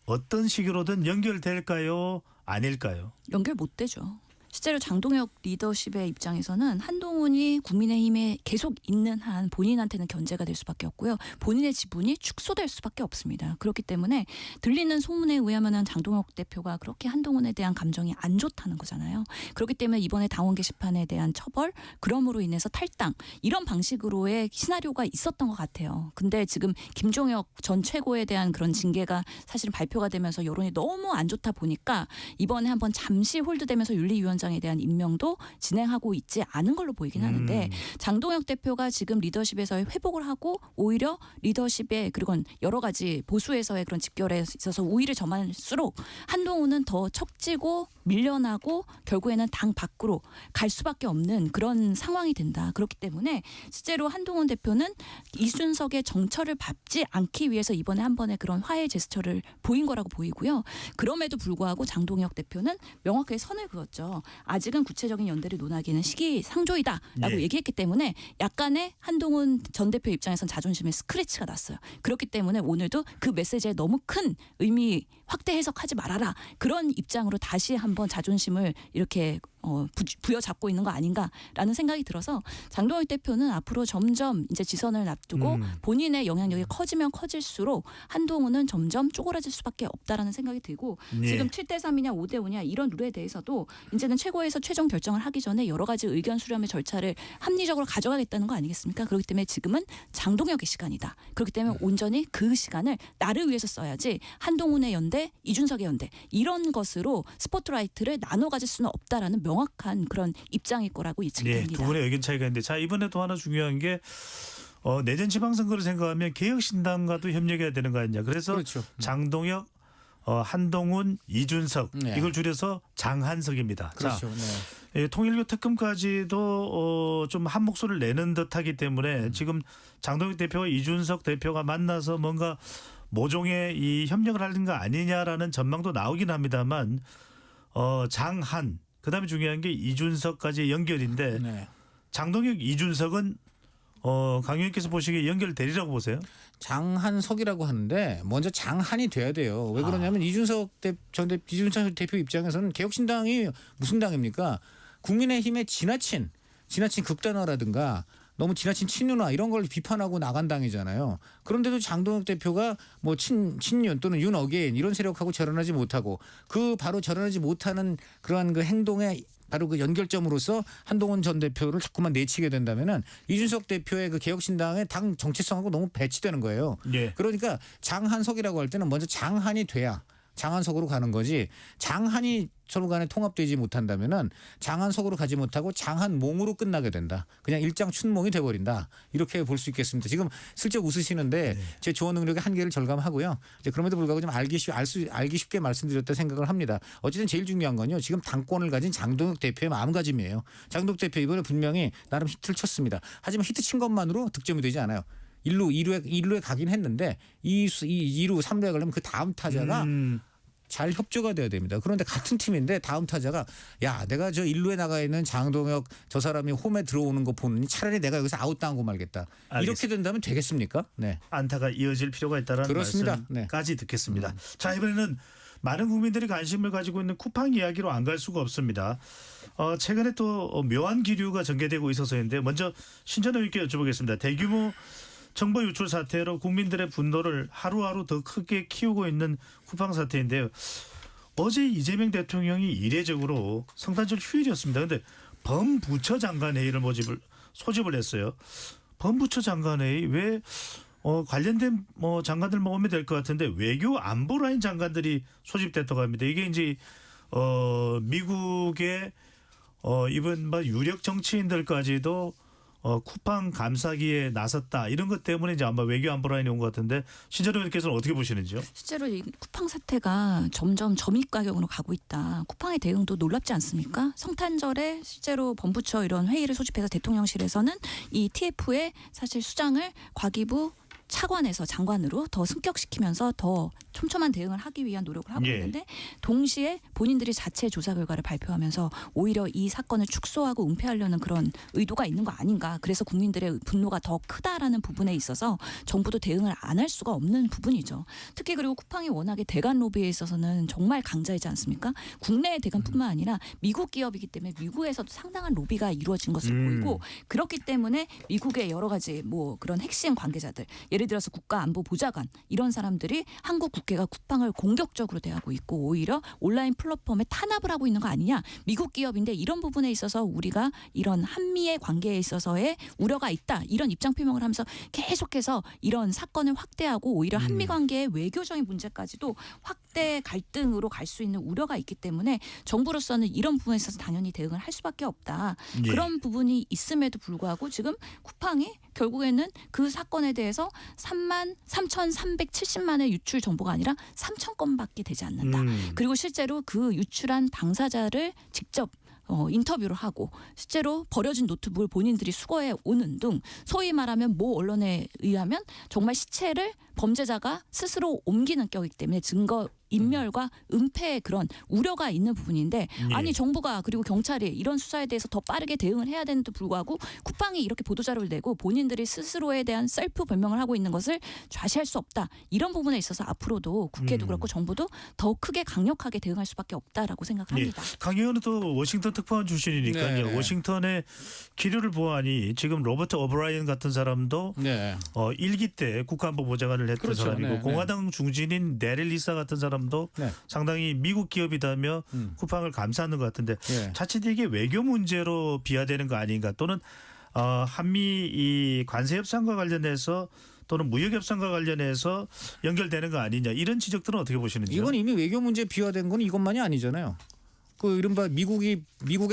어떤 식으로든 연결될까요? 아닐까요? 연결 못 되죠. 실제로 장동혁 리더십의 입장에서는 한동훈이 국민의힘에 계속 있는 한 본인한테는 견제가 될 수밖에 없고요. 본인의 지분이 축소될 수밖에 없습니다. 그렇기 때문에 들리는 소문에 의하면 장동혁 대표가 그렇게 한동훈에 대한 감정이 안 좋다는 거잖아요. 그렇기 때문에 이번에 당원 게시판에 대한 처벌, 그럼으로 인해서 탈당 이런 방식으로의 시나리오가 있었던 것 같아요. 근데 지금 김종혁 전 최고에 대한 그런 징계가 사실은 발표가 되면서 여론이 너무 안 좋다 보니까 이번에 한번 잠시 홀드되면서 윤리위원장에 대한 임명도 진행하고 있지 않은 걸로 보이긴 하는데 장동혁 대표가 지금 리더십에서의 회복을 하고 오히려 리더십에 그리고 여러 가지 보수에서의 그런 집결에 있어서 우위를 점할수록 한동훈은 더 척지고 밀려나고 결국에는 당 밖으로 갈 수밖에 없는 그런 상황이 된다. 그렇기 때문에 실제로 한동훈 대표는 이준석의 정처를 밟지 않기 위해서 이번에 한 번의 그런 화해 제스처를 보인 거라고 보이고요. 그럼에도 불구하고 장동혁 대표는 명확하게 선을 그었죠. 아직은 구체적인 연대를 논하기는 시기상조이다라고 예. 얘기했기 때문에 약간의 한동훈 전 대표 입장에선 자존심에 스크래치가 났어요. 그렇기 때문에 오늘도 그 메시지에 너무 큰 의미 확대 해석하지 말아라. 그런 입장으로 다시 한번 자존심을 이렇게 부여잡고 있는 거 아닌가라는 생각이 들어서 장동혁 대표는 앞으로 점점 이제 지선을 앞두고 본인의 영향력이 커지면 커질수록 한동훈은 점점 쪼그라질 수밖에 없다라는 생각이 들고 예. 지금 7대 3이냐 5대 5냐 이런 룰에 대해서도 이제는 최고에서 최종 결정을 하기 전에 여러 가지 의견 수렴의 절차를 합리적으로 가져가겠다는 거 아니겠습니까? 그렇기 때문에 지금은 장동혁의 시간이다. 그렇기 때문에 온전히 그 시간을 나를 위해서 써야지 한동훈의 연대, 이준석의 연대 이런 것으로 스포트라이트를 나눠 가질 수는 없다라는 명확한 그런 입장일 거라고 예측이 네, 됩니다. 두 분의 의견 차이가 있는데 자 이번에 또 하나 중요한 게 내년 지방선거를 생각하면 개혁신당과도 협력해야 되는 거 아니냐. 그래서 그렇죠. 장동혁, 한동훈, 이준석 네. 이걸 줄여서 장한석입니다. 그렇죠. 자, 네. 통일교 특검까지도 좀 한 목소리를 내는 듯하기 때문에 지금 장동혁 대표와 이준석 대표가 만나서 뭔가 모종의 이 협력을 하는 거 아니냐라는 전망도 나오긴 합니다만 장한 그다음에 중요한 게 이준석까지 연결인데 네. 장동혁 이준석은 강 의원께서 보시기에 연결되리라고 보세요? 장한석이라고 하는데 먼저 장한이 돼야 돼요. 왜 그러냐면 이준석 대표 입장에서는 개혁신당이 무슨 당입니까? 국민의힘의 지나친 극단화라든가 너무 지나친 친윤화 이런 걸 비판하고 나간 당이잖아요. 그런데도 장동혁 대표가 뭐 친윤 또는 윤 어게인 이런 세력하고 절연하지 못하고 그 바로 절연하지 못하는 그러한 그 행동에 바로 그 연결점으로서 한동훈 전 대표를 자꾸만 내치게 된다면은 이준석 대표의 그 개혁신당의 당 정체성하고 너무 배치되는 거예요. 예. 그러니까 장한석이라고 할 때는 먼저 장한이 돼야 장한석으로 가는 거지 장한이 서로 간에 통합되지 못한다면은 장한석으로 가지 못하고 장한몽으로 끝나게 된다. 그냥 일장춘몽이 돼버린다. 이렇게 볼 수 있겠습니다. 지금 슬쩍 웃으시는데 제 조언 능력의 한계를 절감하고요. 이제 그럼에도 불구하고 좀 알기 쉽게 말씀드렸다 생각을 합니다. 어쨌든 제일 중요한 건요. 지금 당권을 가진 장동혁 대표의 마음가짐이에요. 장동혁 대표 이번에 분명히 나름 히트를 쳤습니다. 하지만 히트 친 것만으로 득점이 되지 않아요. 1루에 가긴 했는데 2루 3루에 가려면 그 다음 타자가 잘 협조가 돼야 됩니다. 그런데 같은 팀인데 다음 타자가 야 내가 저 1루에 나가 있는 장동혁 저 사람이 홈에 들어오는 거 보느니 차라리 내가 여기서 아웃당하고 말겠다. 알겠습니다. 이렇게 된다면 되겠습니까? 네. 안타가 이어질 필요가 있다는 그렇습니다. 말씀까지 듣겠습니다. 자 이번에는 많은 국민들이 관심을 가지고 있는 쿠팡 이야기로 안 갈 수가 없습니다. 최근에 또 묘한 기류가 전개되고 있어서인데 먼저 신전 의원께 여쭤보겠습니다. 대규모 정보 유출 사태로 국민들의 분노를 하루하루 더 크게 키우고 있는 쿠팡 사태인데요. 어제 이재명 대통령이 이례적으로 성탄절 휴일이었습니다. 그런데 범부처 장관회의를 소집을 했어요. 범부처 장관회의 왜 관련된 장관들 모으면 될 것 같은데 외교 안보 라인 장관들이 소집됐다고 합니다. 이게 이제 미국의 이번 유력 정치인들까지도 쿠팡 감사기에 나섰다 이런 것 때문에 이제 아마 외교 안보 라인이 온 것 같은데 신재료 의원께서는 어떻게 보시는지요? 실제로 이 쿠팡 사태가 점점 점입 가격으로 가고 있다. 쿠팡의 대응도 놀랍지 않습니까? 성탄절에 실제로 범부처 이런 회의를 소집해서 대통령실에서는 이 TF의 사실 수장을 과기부 차관에서 장관으로 더 승격시키면서 더 촘촘한 대응을 하기 위한 노력을 하고 예. 있는데 동시에 본인들이 자체 조사 결과를 발표하면서 오히려 이 사건을 축소하고 은폐하려는 그런 의도가 있는 거 아닌가. 그래서 국민들의 분노가 더 크다라는 부분에 있어서 정부도 대응을 안 할 수가 없는 부분이죠. 특히 그리고 쿠팡이 워낙에 대간 로비에 있어서는 정말 강자이지 않습니까? 국내의 대간뿐만 아니라 미국 기업이기 때문에 미국에서도 상당한 로비가 이루어진 것으로 보이고 그렇기 때문에 미국의 여러 가지 뭐 그런 핵심 관계자들 예를 들어서 국가안보보좌관 이런 사람들이 한국 국회가 쿠팡을 공격적으로 대하고 있고 오히려 온라인 플랫폼에 탄압을 하고 있는 거 아니냐. 미국 기업인데 이런 부분에 있어서 우리가 이런 한미의 관계에 있어서의 우려가 있다. 이런 입장 표명을 하면서 계속해서 이런 사건을 확대하고 오히려 한미 관계의 외교적인 문제까지도 확대 갈등으로 갈 수 있는 우려가 있기 때문에 정부로서는 이런 부분에 있어서 당연히 대응을 할 수밖에 없다. 예. 그런 부분이 있음에도 불구하고 지금 쿠팡이 결국에는 그 사건에 대해서 33,370만의 유출 정보가 아니라 3,000건밖에 되지 않는다. 그리고 실제로 그 유출한 당사자를 직접 인터뷰를 하고 실제로 버려진 노트북을 본인들이 수거해 오는 등 소위 말하면 모 언론에 의하면 정말 시체를 범죄자가 스스로 옮기는 격이기 때문에 증거 인멸과 은폐의 그런 우려가 있는 부분인데 예. 아니 정부가 그리고 경찰이 이런 수사에 대해서 더 빠르게 대응을 해야 되는데도 불구하고 쿠팡이 이렇게 보도자료를 내고 본인들이 스스로에 대한 셀프 변명을 하고 있는 것을 좌시할 수 없다. 이런 부분에 있어서 앞으로도 국회도 그렇고 정부도 더 크게 강력하게 대응할 수밖에 없다라고 생각합니다. 예. 강 의원은 또 워싱턴 특파원 출신이니까요. 네. 워싱턴의 기류를 보아하니 지금 로버트 오브라이언 같은 사람도 네. 1기 때 국가안보 보좌관을 했던 그렇죠. 사람이고 네, 네. 공화당 중진인 데릴 리사 같은 사람도 네. 상당히 미국 기업이다며 쿠팡을 감싸는 것 같은데 예. 자칫 이게 외교 문제로 비화되는 거 아닌가 또는 한미 이 관세 협상과 관련해서 또는 무역 협상과 관련해서 연결되는 거 아니냐 이런 지적들은 어떻게 보시는지요? 이건 이미 외교 문제 비화된 건 이것만이 아니잖아요. 그 이른바 미국의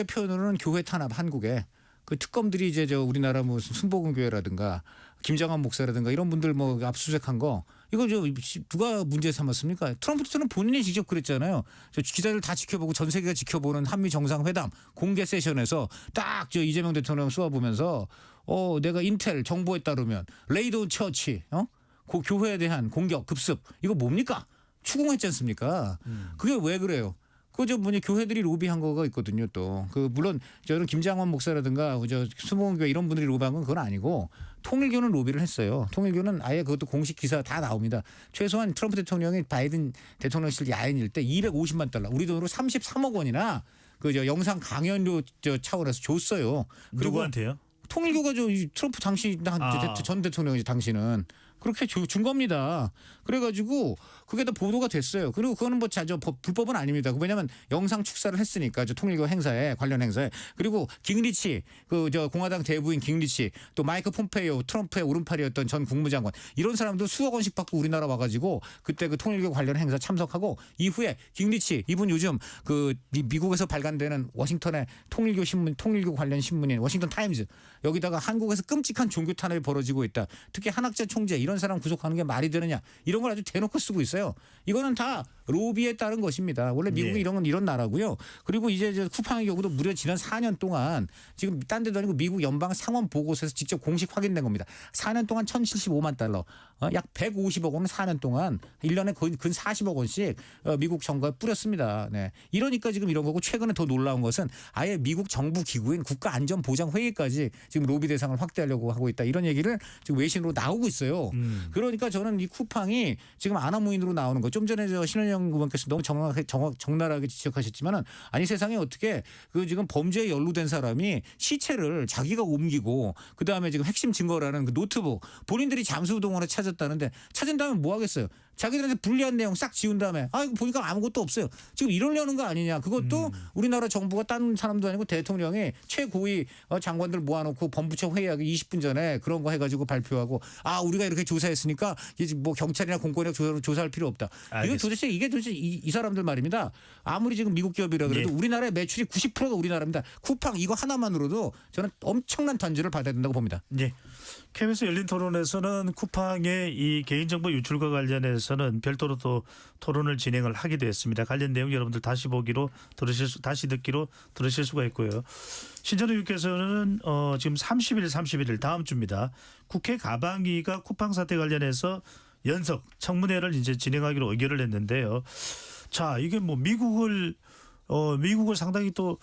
표현으로는 교회 탄압 한국에 그 특검들이 이제 저 우리나라 뭐 순복음 교회라든가 김장한 목사라든가 이런 분들 뭐 압수수색한 거 이거 저 누가 문제 삼았습니까? 트럼프 대통령 본인이 직접 그랬잖아요. 저 기자들 다 지켜보고 전 세계가 지켜보는 한미 정상회담 공개 세션에서 딱 저 이재명 대통령 쏘아보면서 내가 인텔 정보에 따르면 레이더 처치 그 교회에 대한 공격 급습 이거 뭡니까? 추궁했지 않습니까? 그게 왜 그래요? 그저 뭐냐 교회들이 로비한 거가 있거든요. 또 그 물론 저는 김장원 목사라든가 저 수목원교회 이런 분들이 로비한 건 그건 아니고 통일교는 로비를 했어요. 통일교는 아예 그것도 공식 기사 다 나옵니다. 최소한 트럼프 대통령이 바이든 대통령실 야인일 때 250만 달러 우리 돈으로 33억 원이나 그 저 영상 강연료 저 차원에서 줬어요. 그리고 누구한테요? 통일교가 저 트럼프 당시 전 대통령이 당시는 그렇게 준 겁니다. 그래가지고 그게 다 보도가 됐어요. 그리고 그거는 뭐 불법은 아닙니다. 왜냐하면 영상 축사를 했으니까 저 통일교 행사에 관련 행사에 그리고 깅리치 그 저 공화당 대부인 깅리치 또 마이크 폼페이오 트럼프의 오른팔이었던 전 국무장관 이런 사람도 수억 원씩 받고 우리나라 와가지고 그때 그 통일교 관련 행사 참석하고 이후에 깅리치 이분 요즘 그 미국에서 발간되는 워싱턴의 통일교 신문 통일교 관련 신문인 워싱턴 타임즈 여기다가 한국에서 끔찍한 종교 탄압이 벌어지고 있다. 특히 한학자 총재 이런 사람 구속하는 게 말이 되느냐 이런 걸 아주 대놓고 쓰고 있어요. 이거는 다 로비에 따른 것입니다. 원래 미국이 예. 이런 나라고요. 그리고 이제 저 쿠팡의 경우도 무려 지난 4년 동안 지금 딴 데도 아니고 미국 연방 상원 보고서에서 직접 공식 확인된 겁니다. 4년 동안 1,075만 달러 약 150억 원을 4년 동안 1년에 거의 근 40억 원씩 미국 정부가 뿌렸습니다. 네. 이러니까 지금 이런 거고 최근에 더 놀라운 것은 아예 미국 정부 기구인 국가안전보장회의까지 지금 로비 대상을 확대하려고 하고 있다. 이런 얘기를 지금 외신으로 나오고 있어요. 그러니까 저는 이 쿠팡이 지금 아나무인으로 나오는 거 좀 전에 저 신원영 의원께서 너무 적나라하게 지적하셨지만은 아니 세상에 어떻게 그 지금 범죄에 연루된 사람이 시체를 자기가 옮기고 그 다음에 지금 핵심 증거라는 그 노트북 본인들이 잠수동원에 찾았다는데 찾은 다음에 뭐 하겠어요? 자기들한테 불리한 내용 싹 지운 다음에 이거 보니까 아무것도 없어요. 지금 이러려는 거 아니냐. 그것도 우리나라 정부가 딴 사람도 아니고 대통령이 최고위 장관들 모아놓고 본부처 회의하기 20분 전에 그런 거 해가지고 발표하고 우리가 이렇게 조사했으니까 이제 뭐 경찰이나 공권력 조사할 필요 없다. 이게 도대체 이 사람들 말입니다. 아무리 지금 미국 기업이라 그래도 예. 우리나라의 매출이 90%가 우리나라입니다. 쿠팡 이거 하나만으로도 저는 엄청난 단죄를 받아야 된다고 봅니다. 예. KBS 열린 토론에서는 쿠팡의 이 개인정보 유출과 관련해서는 별도로 또 토론을 진행을 하게 됐습니다. 관련 내용 여러분들 다시 다시 듣기로 들으실 수가 있고요. 신전 의원께서는 지금 31일 다음 주입니다. 국회 가방위가 쿠팡 사태 관련해서 연석 청문회를 이제 진행하기로 의결을 했는데요. 자, 이게 뭐 미국을 상당히 또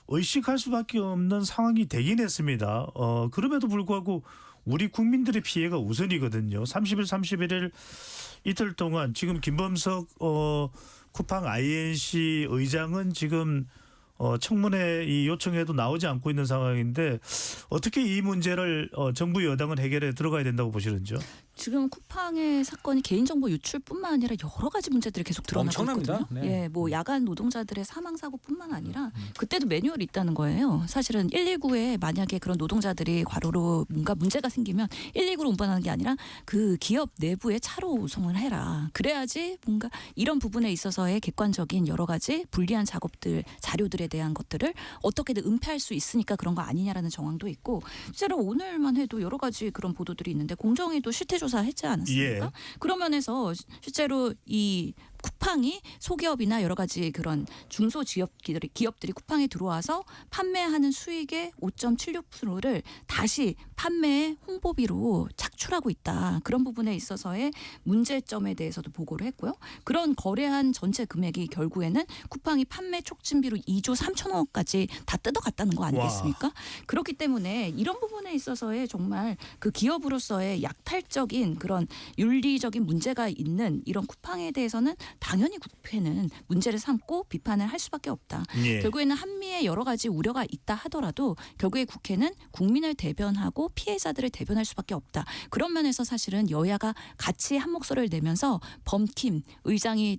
의식할 수밖에 없는 상황이 되긴 했습니다. 그럼에도 불구하고 우리 국민들의 피해가 우선이거든요. 31일 이틀 동안 지금 김범석 쿠팡 INC 의장은 지금 청문회 이 요청에도 나오지 않고 있는 상황인데 어떻게 이 문제를 정부 여당은 해결해 들어가야 된다고 보시는지요? 지금 쿠팡의 사건이 개인정보 유출뿐만 아니라 여러 가지 문제들이 계속 드러나고 엄청납니다. 있거든요. 네. 예, 뭐 야간 노동자들의 사망 사고뿐만 아니라 그때도 매뉴얼이 있다는 거예요. 사실은 119에 만약에 그런 노동자들이 과로로 뭔가 문제가 생기면 119로 운반하는 게 아니라 그 기업 내부에 차로 우송을 해라. 그래야지 뭔가 이런 부분에 있어서의 객관적인 여러 가지 불리한 작업들, 자료들에 대한 것들을 어떻게든 은폐할 수 있으니까 그런 거 아니냐라는 정황도 있고 실제로 오늘만 해도 여러 가지 그런 보도들이 있는데 공정위도 실태조사했지 않았습니까? 예. 그런 면에서 실제로 이 쿠팡이 소기업이나 여러 가지 그런 중소기업들이 쿠팡에 들어와서 판매하는 수익의 5.76%를 다시 판매 홍보비로 착출하고 있다. 그런 부분에 있어서의 문제점에 대해서도 보고를 했고요. 그런 거래한 전체 금액이 결국에는 쿠팡이 판매 촉진비로 2조 3천억까지 다 뜯어갔다는 거 아니겠습니까? 그렇기 때문에 이런 부분에 있어서의 정말 그 기업으로서의 약탈적인 그런 윤리적인 문제가 있는 이런 쿠팡에 대해서는 당연히 국회는 문제를 삼고 비판을 할 수밖에 없다. 예. 결국에는 한미에 여러 가지 우려가 있다 하더라도 결국에 국회는 국민을 대변하고 피해자들을 대변할 수밖에 없다. 그런 면에서 사실은 여야가 같이 한 목소리를 내면서 범킴 의장이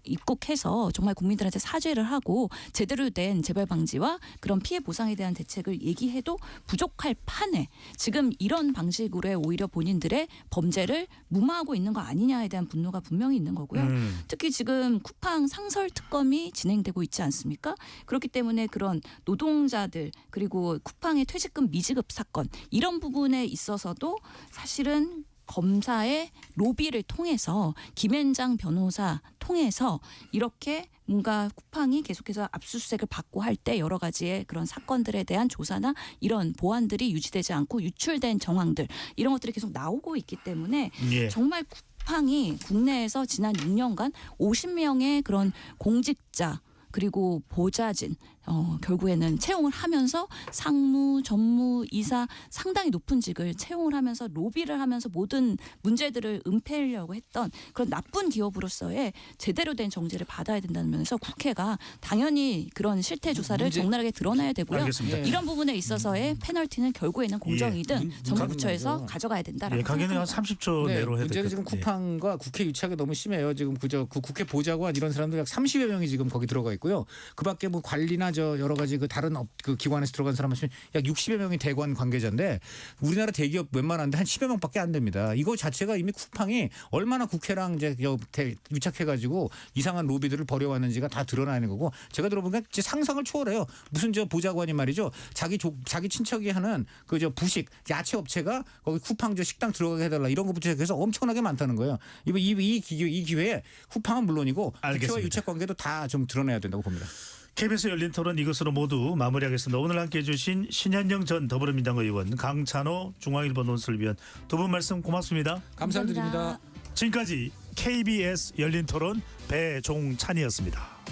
입국해서 정말 국민들한테 사죄를 하고 제대로 된 재발 방지와 그런 피해 보상에 대한 대책을 얘기해도 부족할 판에 지금 이런 방식으로 오히려 본인들의 범죄를 무마하고 있는 거 아니냐에 대한 분노가 분명히 있는 거고요. 특히 지금 쿠팡 상설 특검이 진행되고 있지 않습니까? 그렇기 때문에 그런 노동자들 그리고 쿠팡의 퇴직금 미지급 사건 이런 부분에 있어서도 사실은 검사의 로비를 통해서 김앤장 변호사 통해서 이렇게 뭔가 쿠팡이 계속해서 압수수색을 받고 할 때 여러 가지의 그런 사건들에 대한 조사나 이런 보안들이 유지되지 않고 유출된 정황들 이런 것들이 계속 나오고 있기 때문에 예. 정말 쿠팡이 국내에서 지난 6년간 50명의 그런 공직자 그리고 보좌진 결국에는 채용을 하면서 상무, 전무, 이사 상당히 높은 직을 채용을 하면서 로비를 하면서 모든 문제들을 은폐하려고 했던 그런 나쁜 기업으로서의 제대로 된 정지를 받아야 된다는 면에서 국회가 당연히 그런 실태 조사를 적나라하게 드러나야 되고요. 알겠습니다. 이런 부분에 있어서의 페널티는 결국에는 공정위든 정부부처에서 문제는 가져가야 된다라고 예, 강연은 한 생각합니다. 30초 네, 내로 해야 문제는 될것 지금 같아요. 쿠팡과 국회 유착이 너무 심해요. 지금 그 국회 보좌관 이런 사람들 약 30여 명이 지금 거기 들어가 있고요. 그밖에 뭐 관리나 저 여러 가지 그 다른 그 기관에서 들어간 사람 하시면 약 60여 명이 대관 관계자인데 우리나라 대기업 웬만한데 한 10여 명밖에 안 됩니다. 이거 자체가 이미 쿠팡이 얼마나 국회랑 이제 유착해가지고 이상한 로비들을 벌여왔는지가 다 드러나는 거고 제가 들어보니까 상상을 초월해요. 무슨 저 보좌관이 말이죠. 자기 친척이 하는 그 저 부식 야채 업체가 거기 쿠팡 저 식당 들어가게 해달라 이런 거부터 해서 엄청나게 많다는 거예요. 이 기회에 쿠팡은 물론이고 알겠습니다. 국회와 유착 관계도 다 좀 드러내야 된다고 봅니다. KBS 열린 토론 이것으로 모두 마무리하겠습니다. 오늘 함께해 주신 신현영 전 더불어민주당 의원, 강찬호 중앙일보 논설위원 두 분 말씀 고맙습니다. 감사드립니다. 지금까지 KBS 열린 토론 배종찬이었습니다.